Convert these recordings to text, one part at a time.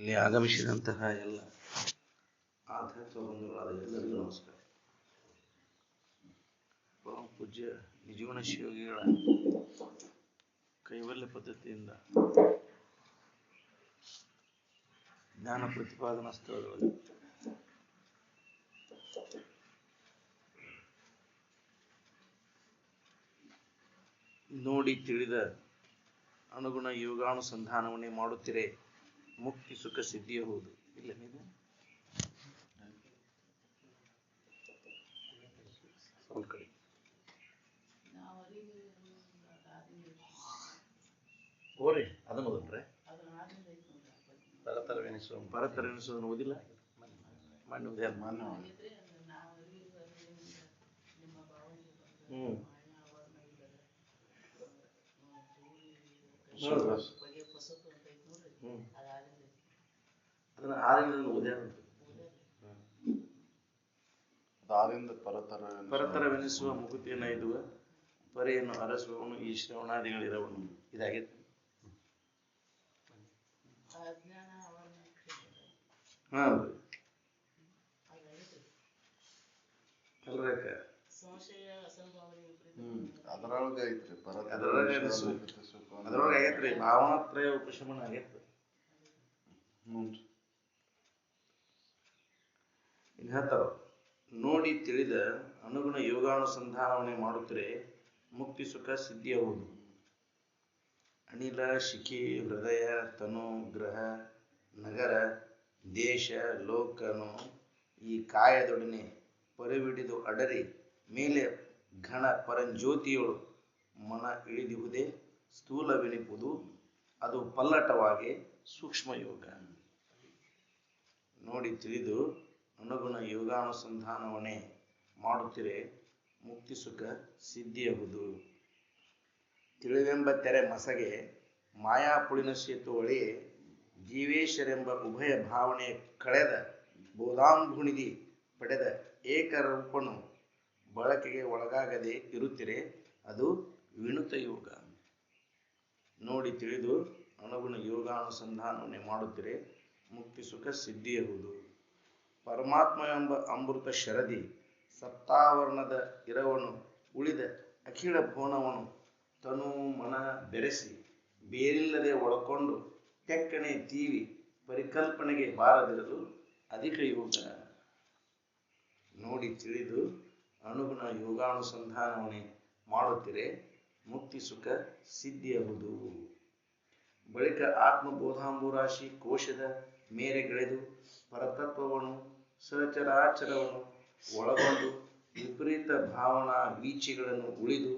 ಇಲ್ಲಿ ಆಗಮಿಸಿದಂತಹ ಎಲ್ಲ ಆಧ್ಯಾತ್ಮ ಬಂಧುಗಳಾದ ಎಲ್ಲರಿಗೂ ನಮಸ್ಕಾರ. ಪರಮ ಪೂಜ್ಯ ನಿಜಗುಣ ಶಿವಯೋಗಿಗಳ ಕೈವಲ್ಯ ಪದ್ಧತಿಯಿಂದ ಜ್ಞಾನ ಪ್ರತಿಪಾದನಾ ಸ್ಥಳಗಳಲ್ಲಿ ನೋಡಿ ತಿಳಿದ ಅನುಗುಣ ಯೋಗಾನುಸಂಧಾನವನ್ನೇ ಮಾಡುತ್ತೀರೆ ಮುಕ್ತಿ ಸುಖ ಸಿದ್ಧಿಯ ಹೌದು. ಇಲ್ಲ ನೀನು ಕಡೆ ಹೋರಿ ಅದನ್ನು ಓದನ್ರೆ ಪರತರವೆನಿಸುವುದನ್ನು ಓದಿಲ್ಲ. ಮಣ್ಣು ಅದನ್ನ ಆರಿಂದ ಓದ್ಯಾರ ಪರತರವೆನಿಸುವ ಮುಕುತಿಯನ್ನು ಐದುವ ಪರೆಯನ್ನು ಅರಸುವವನು ಈ ಶ್ರವಣಾದಿಗಳಿರವನು. ಇದಾಗೈತೆ. ಹಾ ಅಲ್ರಕ್ಕ ಅದ್ರೊಳಗೆ ಆಗೈತ್ರಿ. ಭಾವನಾತ್ರಯ ಉಪಶಮನ ಆಗೈತ್ರಿ. ಇನ್ನು ಹೇಳ್ತಾರ, ನೋಡಿ ತಿಳಿದ ಅನುಗುಣ ಯೋಗಾನುಸಂಧಾನವನ್ನೇ ಮಾಡುತ್ತರೆ ಮುಕ್ತಿ ಸುಖ ಸಿದ್ಧಿಯಾಗುವುದು. ಅನಿಲ ಶಿಖಿ ಹೃದಯ ತನು ಗ್ರಹ ನಗರ ದೇಶ ಲೋಕನು ಈ ಕಾಯದೊಡನೆ ಪರಿಬಿಡಿದು ಅಡರಿ ಮೇಲೆ ಘನ ಪರಂಜ್ಯೋತಿಯೊಳು ಮನ ಇಳಿದಿಹುದೇ ಸ್ಥೂಲವೆನಿಪುದು. ಅದು ಪಲ್ಲಟವಾಗಿ ಸೂಕ್ಷ್ಮ ಯೋಗ. ನೋಡಿ ತಿಳಿದು ಅನುಗುಣ ಯೋಗಾನುಸಂಧಾನವನ್ನೇ ಮಾಡುತ್ತಿರೆ ಮುಕ್ತಿ ಸುಖ ಸಿದ್ಧಿಯಹುದು. ತಿಳಿವೆಂಬ ತೆರೆ ಮಸಗೆ ಮಾಯಾಪುಳಿನ ಸೇತು ಒಳೆಯೇ ಜೀವೇಶರೆಂಬ ಉಭಯ ಭಾವನೆ ಕಳೆದ ಬೋಧಾಂಬುಣಿದಿ ಪಡೆದ ಏಕರೂಪನು ಬಳಕೆಗೆ ಒಳಗಾಗದೆ ಇರುತ್ತಿರೆ ಅದು ವಿನುತ ಯೋಗ. ನೋಡಿ ತಿಳಿದು ಅನುಗುಣ ಯೋಗಾನುಸಂಧಾನವನ್ನೇ ಮಾಡುತ್ತಿರೆ ಮುಕ್ತಿ ಸುಖ ಸಿದ್ಧಿಯಹುದು. ಪರಮಾತ್ಮ ಎಂಬ ಅಮೃತ ಶರದಿ ಸಪ್ತಾವರಣದ ಇರವನು ಉಳಿದ ಅಖಿಲ ಭುವನವನು ತನು ಮನ ಬೆರೆಸಿ ಬೇರಿಲ್ಲದೆ ಒಳಕೊಂಡು ತೆಕ್ಕನೆ ತೀವಿ ಪರಿಕಲ್ಪನೆಗೆ ಬಾರದಿರಲು ಅಧಿಕ ಯೋಗ. ನೋಡಿ ತಿಳಿದು ಅನುಗುಣ ಯೋಗಾನುಸಂಧಾನವನ್ನೇ ಮಾಡುತ್ತಿರೆ ಮುಕ್ತಿ ಸುಖ ಸಿದ್ಧಿಯಹುದು. ಬಳಿಕ ಆತ್ಮಬೋಧಾಂಬುರಾಶಿ ಕೋಶದ ಮೇರೆಗೆಳೆದು ಪರತತ್ವವನ್ನು ಸಚರಾಚರವನ್ನು ಒಳಗೊಂಡು ವಿಪರೀತ ಭಾವನಾ ವೀಚಿಗಳನ್ನು ಉಳಿದು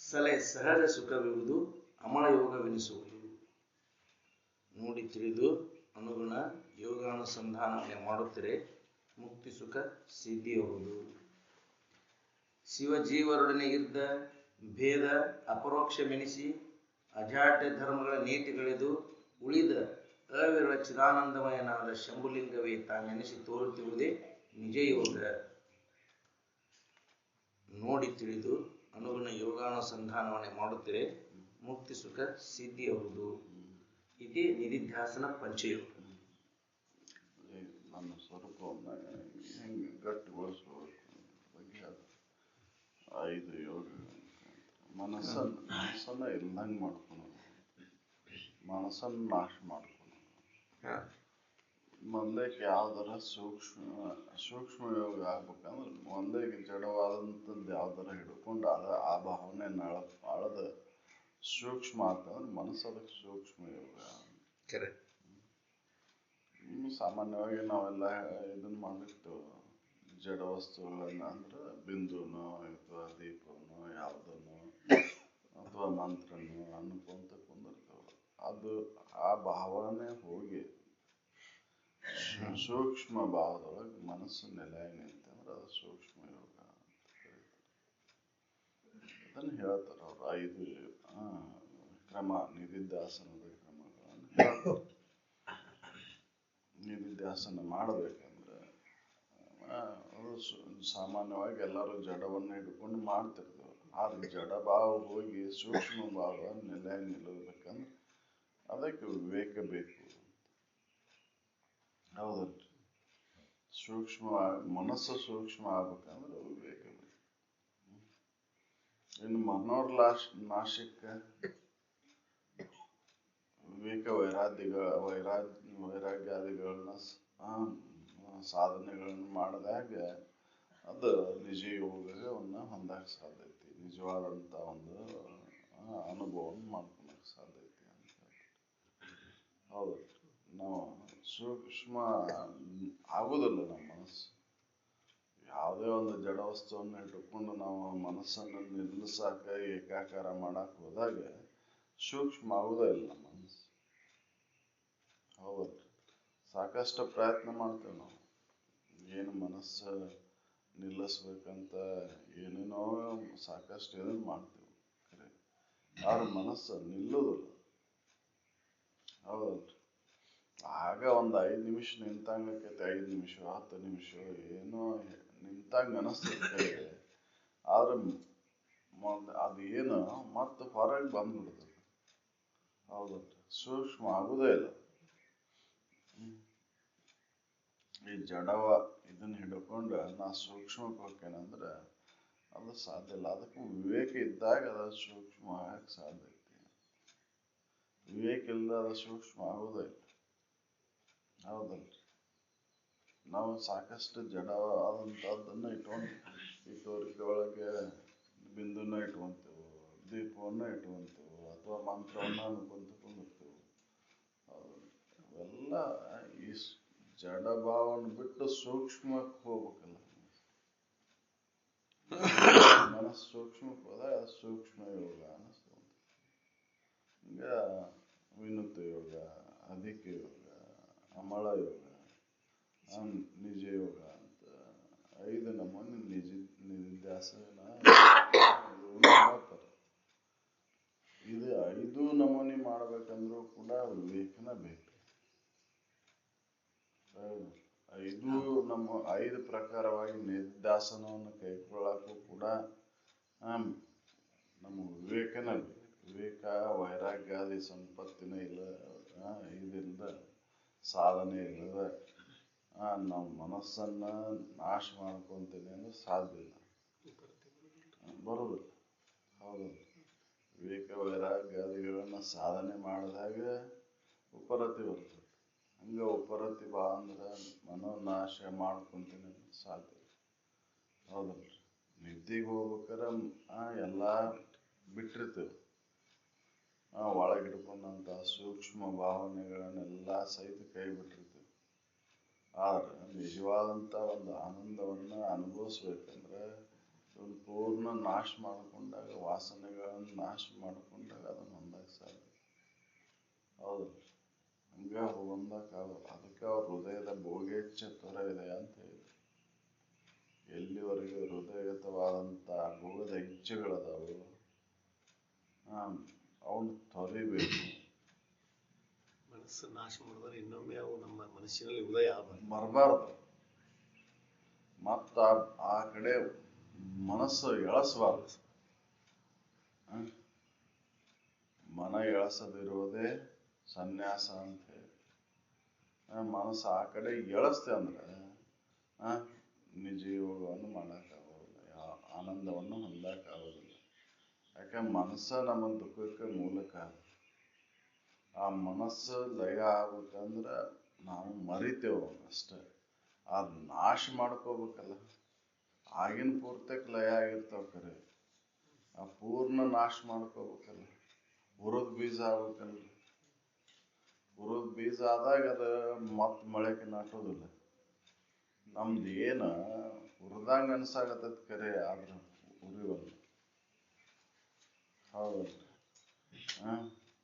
ಸಲೆ ಸಹಜ ಸುಖವಿರುವುದು ಅಮಳ ಯೋಗವೆನಿಸುವುದು. ನೋಡಿ ತಿಳಿದು ಅನುಗುಣ ಯೋಗಾನುಸಂಧಾನವನ್ನೇ ಮಾಡುತ್ತಿರೆ ಮುಕ್ತಿ ಸುಖ ಸಿದ್ಧಿಯಹುದು. ಶಿವಜೀವರೊಡನೆ ಇದ್ದ ಭೇದ ಅಪರೋಕ್ಷವೆನಿಸಿ ಅಜಾಡ್ಯ ಧರ್ಮಗಳ ನೇತಿಗಳೆದು ಉಳಿದ ಅವಿರಳ ಚಿದಾನಂದಮಯನಾದ ಶಂಭುಲಿಂಗವೇ ತಾನೆನಿಸಿ ತೋರುತ್ತಿರುವುದೇ ನಿಜ ಯೋಗ. ನೋಡಿ ತಿಳಿದು ಅನುಗುಣ ಯೋಗಾನುಸಂಧಾನವನ್ನೇ ಮಾಡುತ್ತಿರೆ ಮುಕ್ತಿ ಸುಖ ಸಿದ್ಧಿಯಹುದು. ಇದೇ ನಿಧಿಧ್ಯಾಸನ ಪಂಚಯೋಗ. ನನ್ನ ಸ್ವರೂಪವನ್ನು ಹೆಂಗೆ ಗಟ್ಟಿಗೊಳಿಸುವ ಬಗ್ಗೆ ಅದು 5 ಯೋಗ. ಮನಸ್ಸನ್ನು ಇಲ್ಲಂಗೆ ಮಾಡ್ಕೊಳೋದು, ಮನಸ್ಸನ್ನು ನಾಶ ಮಾಡ್ಕೊಳೋದು. ಮೊದಲೇಕೆ ಯಾವ್ದಾರ ಸೂಕ್ಷ್ಮ ಯೋಗ ಆಗ್ಬೇಕಂದ್ರೆ ಮೊದಲೇಗೆ ಜಡವಾದಂಥದ್ದು ಯಾವ್ದಾರ ಹಿಡ್ಕೊಂಡು ಆ ಭಾವನೆ ಆಳದ ಸೂಕ್ಷ್ಮ ಆಗ್ತಂದ್ರೆ ಮನಸ್ಸು ಅದಕ್ಕೆ ಸೂಕ್ಷ್ಮ ಯೋಗ. ಸಾಮಾನ್ಯವಾಗಿ ನಾವೆಲ್ಲ ಇದನ್ನ ಮಾಡಿರ್ತೇವೆ. ಜಡ ವಸ್ತುಗಳನ್ನ ಅಂದ್ರೆ ಬಿಂದುನೋ ಅಥವಾ ದೀಪನೋ ಯಾವುದನ್ನೋ ಅಥವಾ ಮಂತ್ರನೋ ಅನ್ಕೊಂತ ಕುಂದಿರ್ತೇವೆ. ಅದು ಆ ಭಾವನೆ ಹೋಗಿ ಸೂಕ್ಷ್ಮ ಭಾವದೊಳಗೆ ಮನಸ್ಸು ನೆಲೆಯಾಗಿ ನಿಂತಂದ್ರೆ ಅದು ಸೂಕ್ಷ್ಮ ಯೋಗ ಅಂತ ಕರೀತಾರೆ. ಅದನ್ನು ಹೇಳ್ತಾರೆ ಅವರು 5 ಕ್ರಮ, ನಿಧಿಧ್ಯಾಸನದ ಕ್ರಮಗಳನ್ನು ಹೇಳ್ತಾರೆ. ನಿಧಿಧ್ಯಾಸನ ಮಾಡಬೇಕಂದ್ರೆ ಅದು ಸಾಮಾನ್ಯವಾಗಿ ಎಲ್ಲರೂ ಜಡವನ್ನು ಹಿಡ್ಕೊಂಡು ಮಾಡ್ತಿರ್ತೇವೆ. ಆದ್ರೆ ಜಡ ಭಾವ ಹೋಗಿ ಸೂಕ್ಷ್ಮ ಭಾವ ನೆಲೆಯಾಗಿ ನಿಲ್ಲಬೇಕಂದ್ರೆ ಅದಕ್ಕೆ ವಿವೇಕ ಬೇಕು. ಹೌದಲ್ರಿ? ಸೂಕ್ಷ್ಮ ಮನಸ್ಸು ಸೂಕ್ಷ್ಮ ಆಗ್ಬೇಕಂದ್ರೆ ವಿವೇಕ ಬೇಕು. ಇನ್ನು ನಾಶಕ್ಕೆ ವಿವೇಕ ವೈರಾಗ್ಯಾದಿಗಳನ್ನ ಸಾಧನೆಗಳನ್ನು ಮಾಡಿದಾಗ ಅದು ನಿಜ ಯೋಗವನ್ನು ಹೊಂದಕ್ಕೆ ಸಾಧ್ಯ ಐತಿ, ನಿಜವಾದಂಥ ಒಂದು ಅನುಭವವನ್ನು ಮಾಡ್ಕೊಳಕ್ಕೆ ಸಾಧ್ಯ ಐತಿ ಅಂತ ಹೇಳಿ. ಹೌದು, ನಾವು ಸೂಕ್ಷ್ಮ ಆಗೋದಿಲ್ಲ ನಮ್ಮ ಮನಸ್ಸು. ಯಾವುದೇ ಒಂದು ಜಡ ವಸ್ತುವನ್ನು ಇಟ್ಟುಕೊಂಡು ನಾವು ಮನಸ್ಸನ್ನು ನಿಲ್ಲಿಸಾಕ ಏಕಾಕಾರ ಮಾಡಕ್ಕೆ ಹೋದಾಗ ಸೂಕ್ಷ್ಮ ಆಗೋದೇ ಇಲ್ಲ ನಮ್ಮ ಮನಸ್ಸು. ಹೌದು, ಸಾಕಷ್ಟು ಪ್ರಯತ್ನ ಮಾಡ್ತೇವೆ ನಾವು, ಏನು ಮನಸ್ಸು ನಿಲ್ಲಿಸ್ಬೇಕಂತ ಏನೇನೋ ಸಾಕಷ್ಟು ಏನೇನು ಮಾಡ್ತೇವೆ, ಖರೆ ಆದ್ರೆ ಮನಸ್ಸು ನಿಲ್ಲೋದಿಲ್ಲ. ಹೌದಲ್ರಿ? ಆಗ ಒಂದು 5 ನಿಮಿಷ ನಿಂತಂಗೆ ಆಕೈತಿ, 5 ನಿಮಿಷ 10 ನಿಮಿಷ ಏನೋ ನಿಂತಂಗೆ ಅನಿಸ್ತೈತೆ. ಆದ್ರೆ ಅದು ಏನು ಮತ್ತೆ ಹೊರಗೆ ಬಂದ್ಬಿಡ್ತದೆ. ಹೌದಲ್ರಿ? ಸೂಕ್ಷ್ಮ ಆಗುದೇ ಇಲ್ಲ. ಈ ಜಡವ ಇದನ್ನ ಹಿಡ್ಕೊಂಡು ನಾ ಸೂಕ್ಷ್ಮಕ್ಕೆ ಹೋಗ್ತೇನಂದ್ರೆ ಅದು ಸಾಧ್ಯ ಇಲ್ಲ. ಅದಕ್ಕೆ ವಿವೇಕ ಇದ್ದಾಗ ಅದು ಸೂಕ್ಷ್ಮ ಆಗಕ್ಕೆ ಸಾಧ್ಯ ಐತಿ. ವಿವೇಕ ಇಲ್ಲದ ಅದು ಸೂಕ್ಷ್ಮ ಆಗೋದೇ ಇಲ್ಲ. ಹೌದಲ್ರಿ? ನಾವು ಸಾಕಷ್ಟು ಜಡವಾದಂಥದ್ದನ್ನು ಇಟ್ಟುವರಿಕೆ ಒಳಗೆ ಬಿಂದುನ ಇಟ್ಕೊಂತೇವೆ, ದೀಪವನ್ನು ಇಟ್ಕೊಂತೇವೆ, ಅಥವಾ ಮಂತ್ರವನ್ನು ಅನ್ಕೊಂತ ಕುಂದಿರ್ತೇವೆ. ಅವೆಲ್ಲ ಈ ಜಡಭಾವವನ್ನು ಬಿಟ್ಟು ಸೂಕ್ಷ್ಮಕ್ಕೆ ಹೋಗ್ಬೇಕಲ್ಲ. ಮನಸ್ಸು ಸೂಕ್ಷ್ಮಕ್ಕೆ ಹೋದಾಗ ಸೂಕ್ಷ್ಮ ಯೋಗ ಅನಿಸ್ತದೆ. ಈಗ ವಿನುತ ಯೋಗ, ಅಧಿಕ ಯೋಗ, ಅಮಳ ಯೋಗ, ನಿಜ ಯೋಗ ಅಂತ 5 ನಮೂನಿ ನಿಧಿಧ್ಯಾಸನ ಹೇಳ್ತಾರೆ. ಇದು 5 ನಮೂನಿ ಮಾಡ್ಬೇಕಂದ್ರೂ ಕೂಡ ವಿವೇಕನ ಬೇಕು. 5 ಪ್ರಕಾರವಾಗಿ ನಿಧಿಧ್ಯಾಸನವನ್ನು ಕೈಗೊಳ್ಳಕ್ಕೂ ಕೂಡ ನಮ್ಮ ವಿವೇಕನ ಬೇಕು. ವಿವೇಕ ವೈರಾಗ್ಯಾದಿ ಸಂಪತ್ತಿನ ಇದಿಲ್ಲದ, ಸಾಧನೆ ಇಲ್ಲದ ನಾವು ಮನಸ್ಸನ್ನ ನಾಶ ಮಾಡ್ಕೊಂತೀನಿ ಅಂದ್ರೆ ಸಾಧ್ಯ ಇಲ್ಲ, ಬರೋದಿಲ್ಲ. ಹೌದು, ವಿವೇಕ ವೈರಾಗ್ಯಾದಿಗಳನ್ನ ಸಾಧನೆ ಮಾಡಿದಾಗ ಉಪರತಿ ಬರ್ತದೆ. ಹಂಗ ಉಪರತಿ ಬಾ ಅಂದ್ರೆ ಮನೋನಾಶ ಮಾಡ್ಕೊಂತೀನಿ ಅಂದ್ರೆ ಸಾಧ್ಯ ಇಲ್ಲ. ಹೌದಲ್ರಿ? ನಿದ್ದೆಗೆ ಹೋಗ್ಬೇಕಾರೆ ಎಲ್ಲ ಬಿಟ್ಟಿರ್ತೇವೆ, ಒಳಗಿಡ್ಕೊಂಡಂಥ ಸೂಕ್ಷ್ಮ ಭಾವನೆಗಳನ್ನೆಲ್ಲ ಸಹಿತ ಕೈ ಬಿಟ್ಟಿರ್ತೇವೆ. ಆದ್ರೆ ನಿಜವಾದಂಥ ಒಂದು ಆನಂದವನ್ನು ಅನುಭವಿಸ್ಬೇಕಂದ್ರೆ ಒಂದು ಪೂರ್ಣ ನಾಶ ಮಾಡಿಕೊಂಡಾಗ, ವಾಸನೆಗಳನ್ನು ನಾಶ ಮಾಡಿಕೊಂಡಾಗ ಅದನ್ನು ಹೊಂದಕ್ಕೆ ಸಾಧ್ಯ. ಹೌದಲ್ರಿ? ಹಂಗೆ ಹೊಂದಕ್ಕಾಗಲ್ಲ. ಅದಕ್ಕೆ ಅವ್ರ ಹೃದಯದ ಭೋಗೇಚ್ಛ ತ್ವರ ಇದೆ ಅಂತ ಹೇಳಿದ್ರು. ಎಲ್ಲಿವರೆಗೂ ಹೃದಯಗತವಾದಂಥ ಭೋಗದ ಇಚ್ಛೆಗಳದಾವು ಅವನು ತೊರಿಬೇಕು. ಮನಸ್ಸು ನಾಶ ಮಾಡಿದ್ರೆ ಇನ್ನೊಮ್ಮೆ ಅವು ನಮ್ಮ ಮನಸ್ಸಿನಲ್ಲಿ ಉದಯ ಬರಬಾರ್ದು. ಮತ್ತ ಆ ಕಡೆ ಮನಸ್ಸು ಎಳಸಬಾರ್ದು. ಮನ ಎಳಸದಿರುವುದೇ ಸನ್ಯಾಸ ಅಂತ ಹೇಳಿ. ಮನಸ್ಸು ಆ ಕಡೆ ಎಳಸ್ತೆ ಅಂದ್ರೆ ನಿಜ ಯೋಗವನ್ನು ಮಾಡೋಕ್ಕಾಗೋದಿಲ್ಲ, ಆನಂದವನ್ನು ಹೊಂದಕ್ಕಾಗೋದಿಲ್ಲ. ಯಾಕಂದ್ರೆ ಮನಸ್ಸ ನಮ್ಮ ದುಃಖಕ್ಕೆ ಮೂಲಕ. ಆ ಮನಸ್ಸು ಲಯ ಆಗ್ಬೇಕಂದ್ರೆ ನಾವು ಮರಿತೇವೆ ಅಷ್ಟೇ. ಅದು ನಾಶ ಮಾಡ್ಕೋಬೇಕಲ್ಲ. ಆಗಿನ ಪೂರ್ತಕ್ಕೆ ಲಯ ಆಗಿರ್ತಾವ, ಖರೆ ಆ ಪೂರ್ಣ ನಾಶ ಮಾಡ್ಕೋಬೇಕಲ್ಲ. ಹುರಿದ ಬೀಜ ಆಗ್ಬೇಕಲ್ಲ. ಹುರಿದ ಬೀಜ ಆದಾಗ ಅದು ಮತ್ತೆ ಮೊಳಕೆ ನಾಟೋದಿಲ್ಲ. ನಮ್ದು ಏನು ಹುರಿದಂಗ ಅನ್ಸಾಗತ್ತದ, ಖರೆ ಆದ್ರೆ ಉರಿವಲ್ಲ. ಹೌದಲ್ರಿ?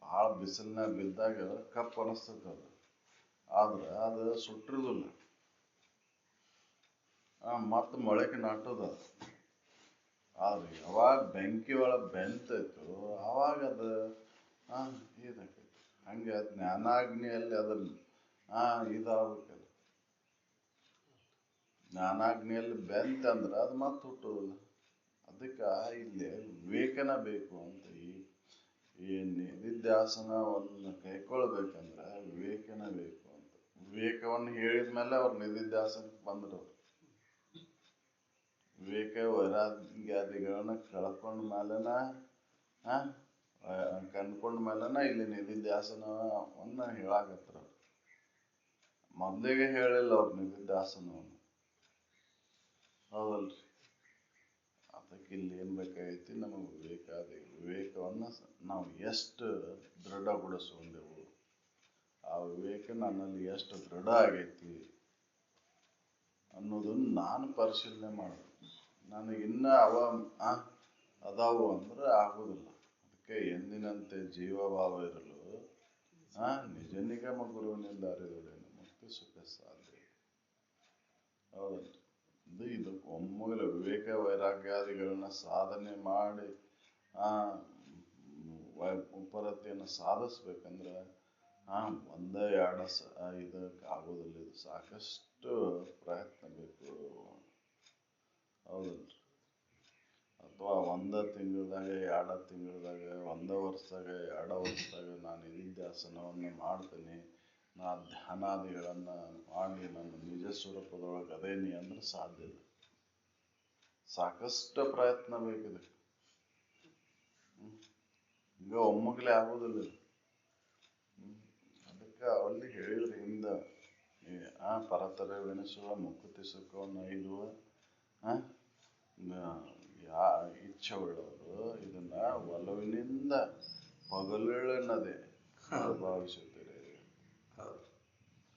ಭಾಳ ಬಿಸಿಲಿನಾಗ ಬಿದ್ದಾಗ ಕಪ್ಪು ಅನಿಸ್ತದ ಅದು, ಆದ್ರೆ ಅದು ಸುಟ್ಟಿರೋದಿಲ್ಲ, ಮತ್ತೆ ಮೊಳಕೆ ನಾಟೋದ. ಆದ್ರೆ ಯಾವಾಗ ಬೆಂಕಿ ಒಳಗೆ ಬೆಂತೈತೋ ಅವಾಗ ಅದು ಇದಾಕೈತಿ. ಹಂಗೆ ಜ್ಞಾನಾಗ್ನಿಯಲ್ಲಿ ಅದನ್ನ ಇದಾಗಬೇಕಲ್ಲ. ಜ್ಞಾನಾಗ್ನಿಯಲ್ಲಿ ಬೆಂತಂದ್ರೆ ಅದು ಮತ್ತೆ ಹುಟ್ಟೋದಿಲ್ಲ. ಅದಕ್ಕೆ ಇಲ್ಲಿ ವಿವೇಕನ ಬೇಕು ಅಂತ. ಈ ನಿಧಿಧ್ಯಾಸನವನ್ನು ಕೈಕೊಳ್ಬೇಕಂದ್ರೆ ವಿವೇಕನ ಬೇಕು ಅಂತ. ವಿವೇಕವನ್ನು ಹೇಳಿದ್ಮೇಲೆ ಅವ್ರು ನಿಧಿಧ್ಯಾಸನಕ್ಕೆ ಬಂದ್ರು. ವಿವೇಕ ವೈರಾಗ್ಯಾದಿಗಳನ್ನ ಕಳ್ಕೊಂಡ ಮೇಲೆನ ಕಂಡ್ಕೊಂಡ ಮೇಲೆನ ಇಲ್ಲಿ ನಿಧಿಧ್ಯಾಸನವನ್ನ ಹೇಳಾಕತ್ರ. ಮೊದ್ಲಿಗೆ ಹೇಳಿಲ್ಲ ಅವ್ರು ನಿಧಿಧ್ಯಾಸನವನ್ನು. ಹೌದಲ್ರಿ? ಅದಕ್ಕೆ ಇಲ್ಲಿ ಏನ್ ಬೇಕಾಗೈತಿ, ನಮಗೆ ವಿವೇಕವನ್ನ ನಾವು ಎಷ್ಟು ದೃಢಗೊಳಿಸ್ಕೊಂಡೆವು, ಆ ವಿವೇಕ ನನ್ನಲ್ಲಿ ಎಷ್ಟು ದೃಢ ಆಗೈತಿ ಅನ್ನೋದನ್ನ ನಾನು ಪರಿಶೀಲನೆ ಮಾಡಬೇಕು. ನನಗಿನ್ನ ಅದಾವು ಅಂದ್ರೆ ಆಗುದಿಲ್ಲ. ಅದಕ್ಕೆ ಎಂದಿನಂತೆ ಜೀವಭಾವ ಇರಲು ನಿಜ ನಿಗಮ ಗುರುವಿನಿಂದ ಅರಿದೊಡೆನು ಮುಕ್ತಿ ಸುಖ ಸಾಧ್ಯ. ಹೌದಲ್ರಿ? ಇದು ಒಮ್ಮೆಲೆ ವಿವೇಕ ವೈರಾಗ್ಯಾದಿಗಳನ್ನ ಸಾಧನೆ ಮಾಡಿ ಉಪರತಿಯನ್ನು ಸಾಧಿಸ್ಬೇಕಂದ್ರೆ ಒಂದೇ ಇದಕ್ಕೆ ಆಗೋದಿಲ್ಲ. ಇದು ಸಾಕಷ್ಟು ಪ್ರಯತ್ನ ಬೇಕು. ಹೌದಲ್ರಿ? ಅಥವಾ ಒಂದ ತಿಂಗಳದಾಗ, 2 ತಿಂಗಳದಾಗ, 1 ವರ್ಷದಾಗ, 2 ವರ್ಷದಾಗ ನಾನು ನಿಧಿಧ್ಯಾಸನವನ್ನು ಮಾಡ್ತೀನಿ, ನಾ ಧ್ಯಾನಾದಿಗಳನ್ನ ಮಾಡಿ ನನ್ನ ನಿಜ ಸ್ವರೂಪದೊಳಗೆ ಅದೇನಿ ಅಂದ್ರೆ ಸಾಧ್ಯ ಇಲ್ಲ. ಸಾಕಷ್ಟು ಪ್ರಯತ್ನ ಬೇಕಿದೆ. ಈಗ ಒಮ್ಮಗಲೇ ಆಗೋದಿಲ್ಲ. ಅದಕ್ಕೆ ಅಲ್ಲಿ ಹೇಳಿದ್ರೆ ಹಿಂದ ಪರತರವೆನಿಸುವ ಮುಕುತಿ ಸುಖವನ್ನು ಐದುವ ಇಚ್ಛೆ ಉಳ್ಳವರು ಇದನ್ನ ಒಲವಿನಿಂದ ಪಗಲೆನ್ನದೆ ಭಾವಿಸುತ್ತೀರಿ.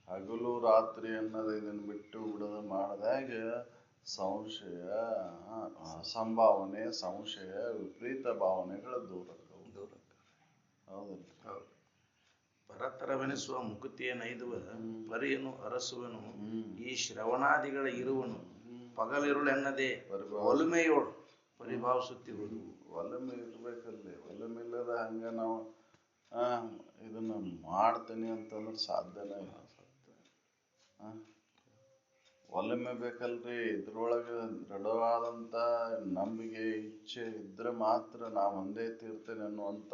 ಹಗಲು ರಾತ್ರಿ ಅನ್ನೋದು ಇದನ್ನ ಬಿಟ್ಟು ಬಿಡೋದು ಮಾಡಿದಾಗ ಸಂಶಯ, ಅಸಂಭಾವನೆ, ಸಂಶಯ, ವಿಪರೀತ ಭಾವನೆಗಳು ದೂರ. ಹೌದಲ್ರಿ? ಹೌದು. ಪರತರವೆನಿಸುವ ಮುಕುತಿಯ ನೈದುವ ಪರಿಯನ್ನು ಅರಸುವನು, ಈ ಶ್ರವಣಾದಿಗಳ ಇರುವನು ಪಗಲಿರುಳೆನ್ನದೆ ಒಲುಮೆಯೋಳು ಪರಿಭಾವಿಸುತ್ತಿರುವುದು. ಒಲಮೆ ಇರ್ಬೇಕಲ್ಲಿ. ಒಲಮೆ ಇಲ್ಲದ ಹಂಗ ನಾವು ಇದನ್ನ ಮಾಡ್ತೀನಿ ಅಂತಂದ್ರೆ ಸಾಧ್ಯನೇ ಇಲ್ಲ. ಒಲಮೆ ಬೇಕಲ್ರಿ. ಇದ್ರೊಳಗೆ ದೃಢವಾದಂತ ನಂಬಿಕೆ, ಇಚ್ಛೆ ಇದ್ರೆ ಮಾತ್ರ ನಾ ಒಂದೇ ತೀರ್ತೇನೆ ಅನ್ನುವಂತ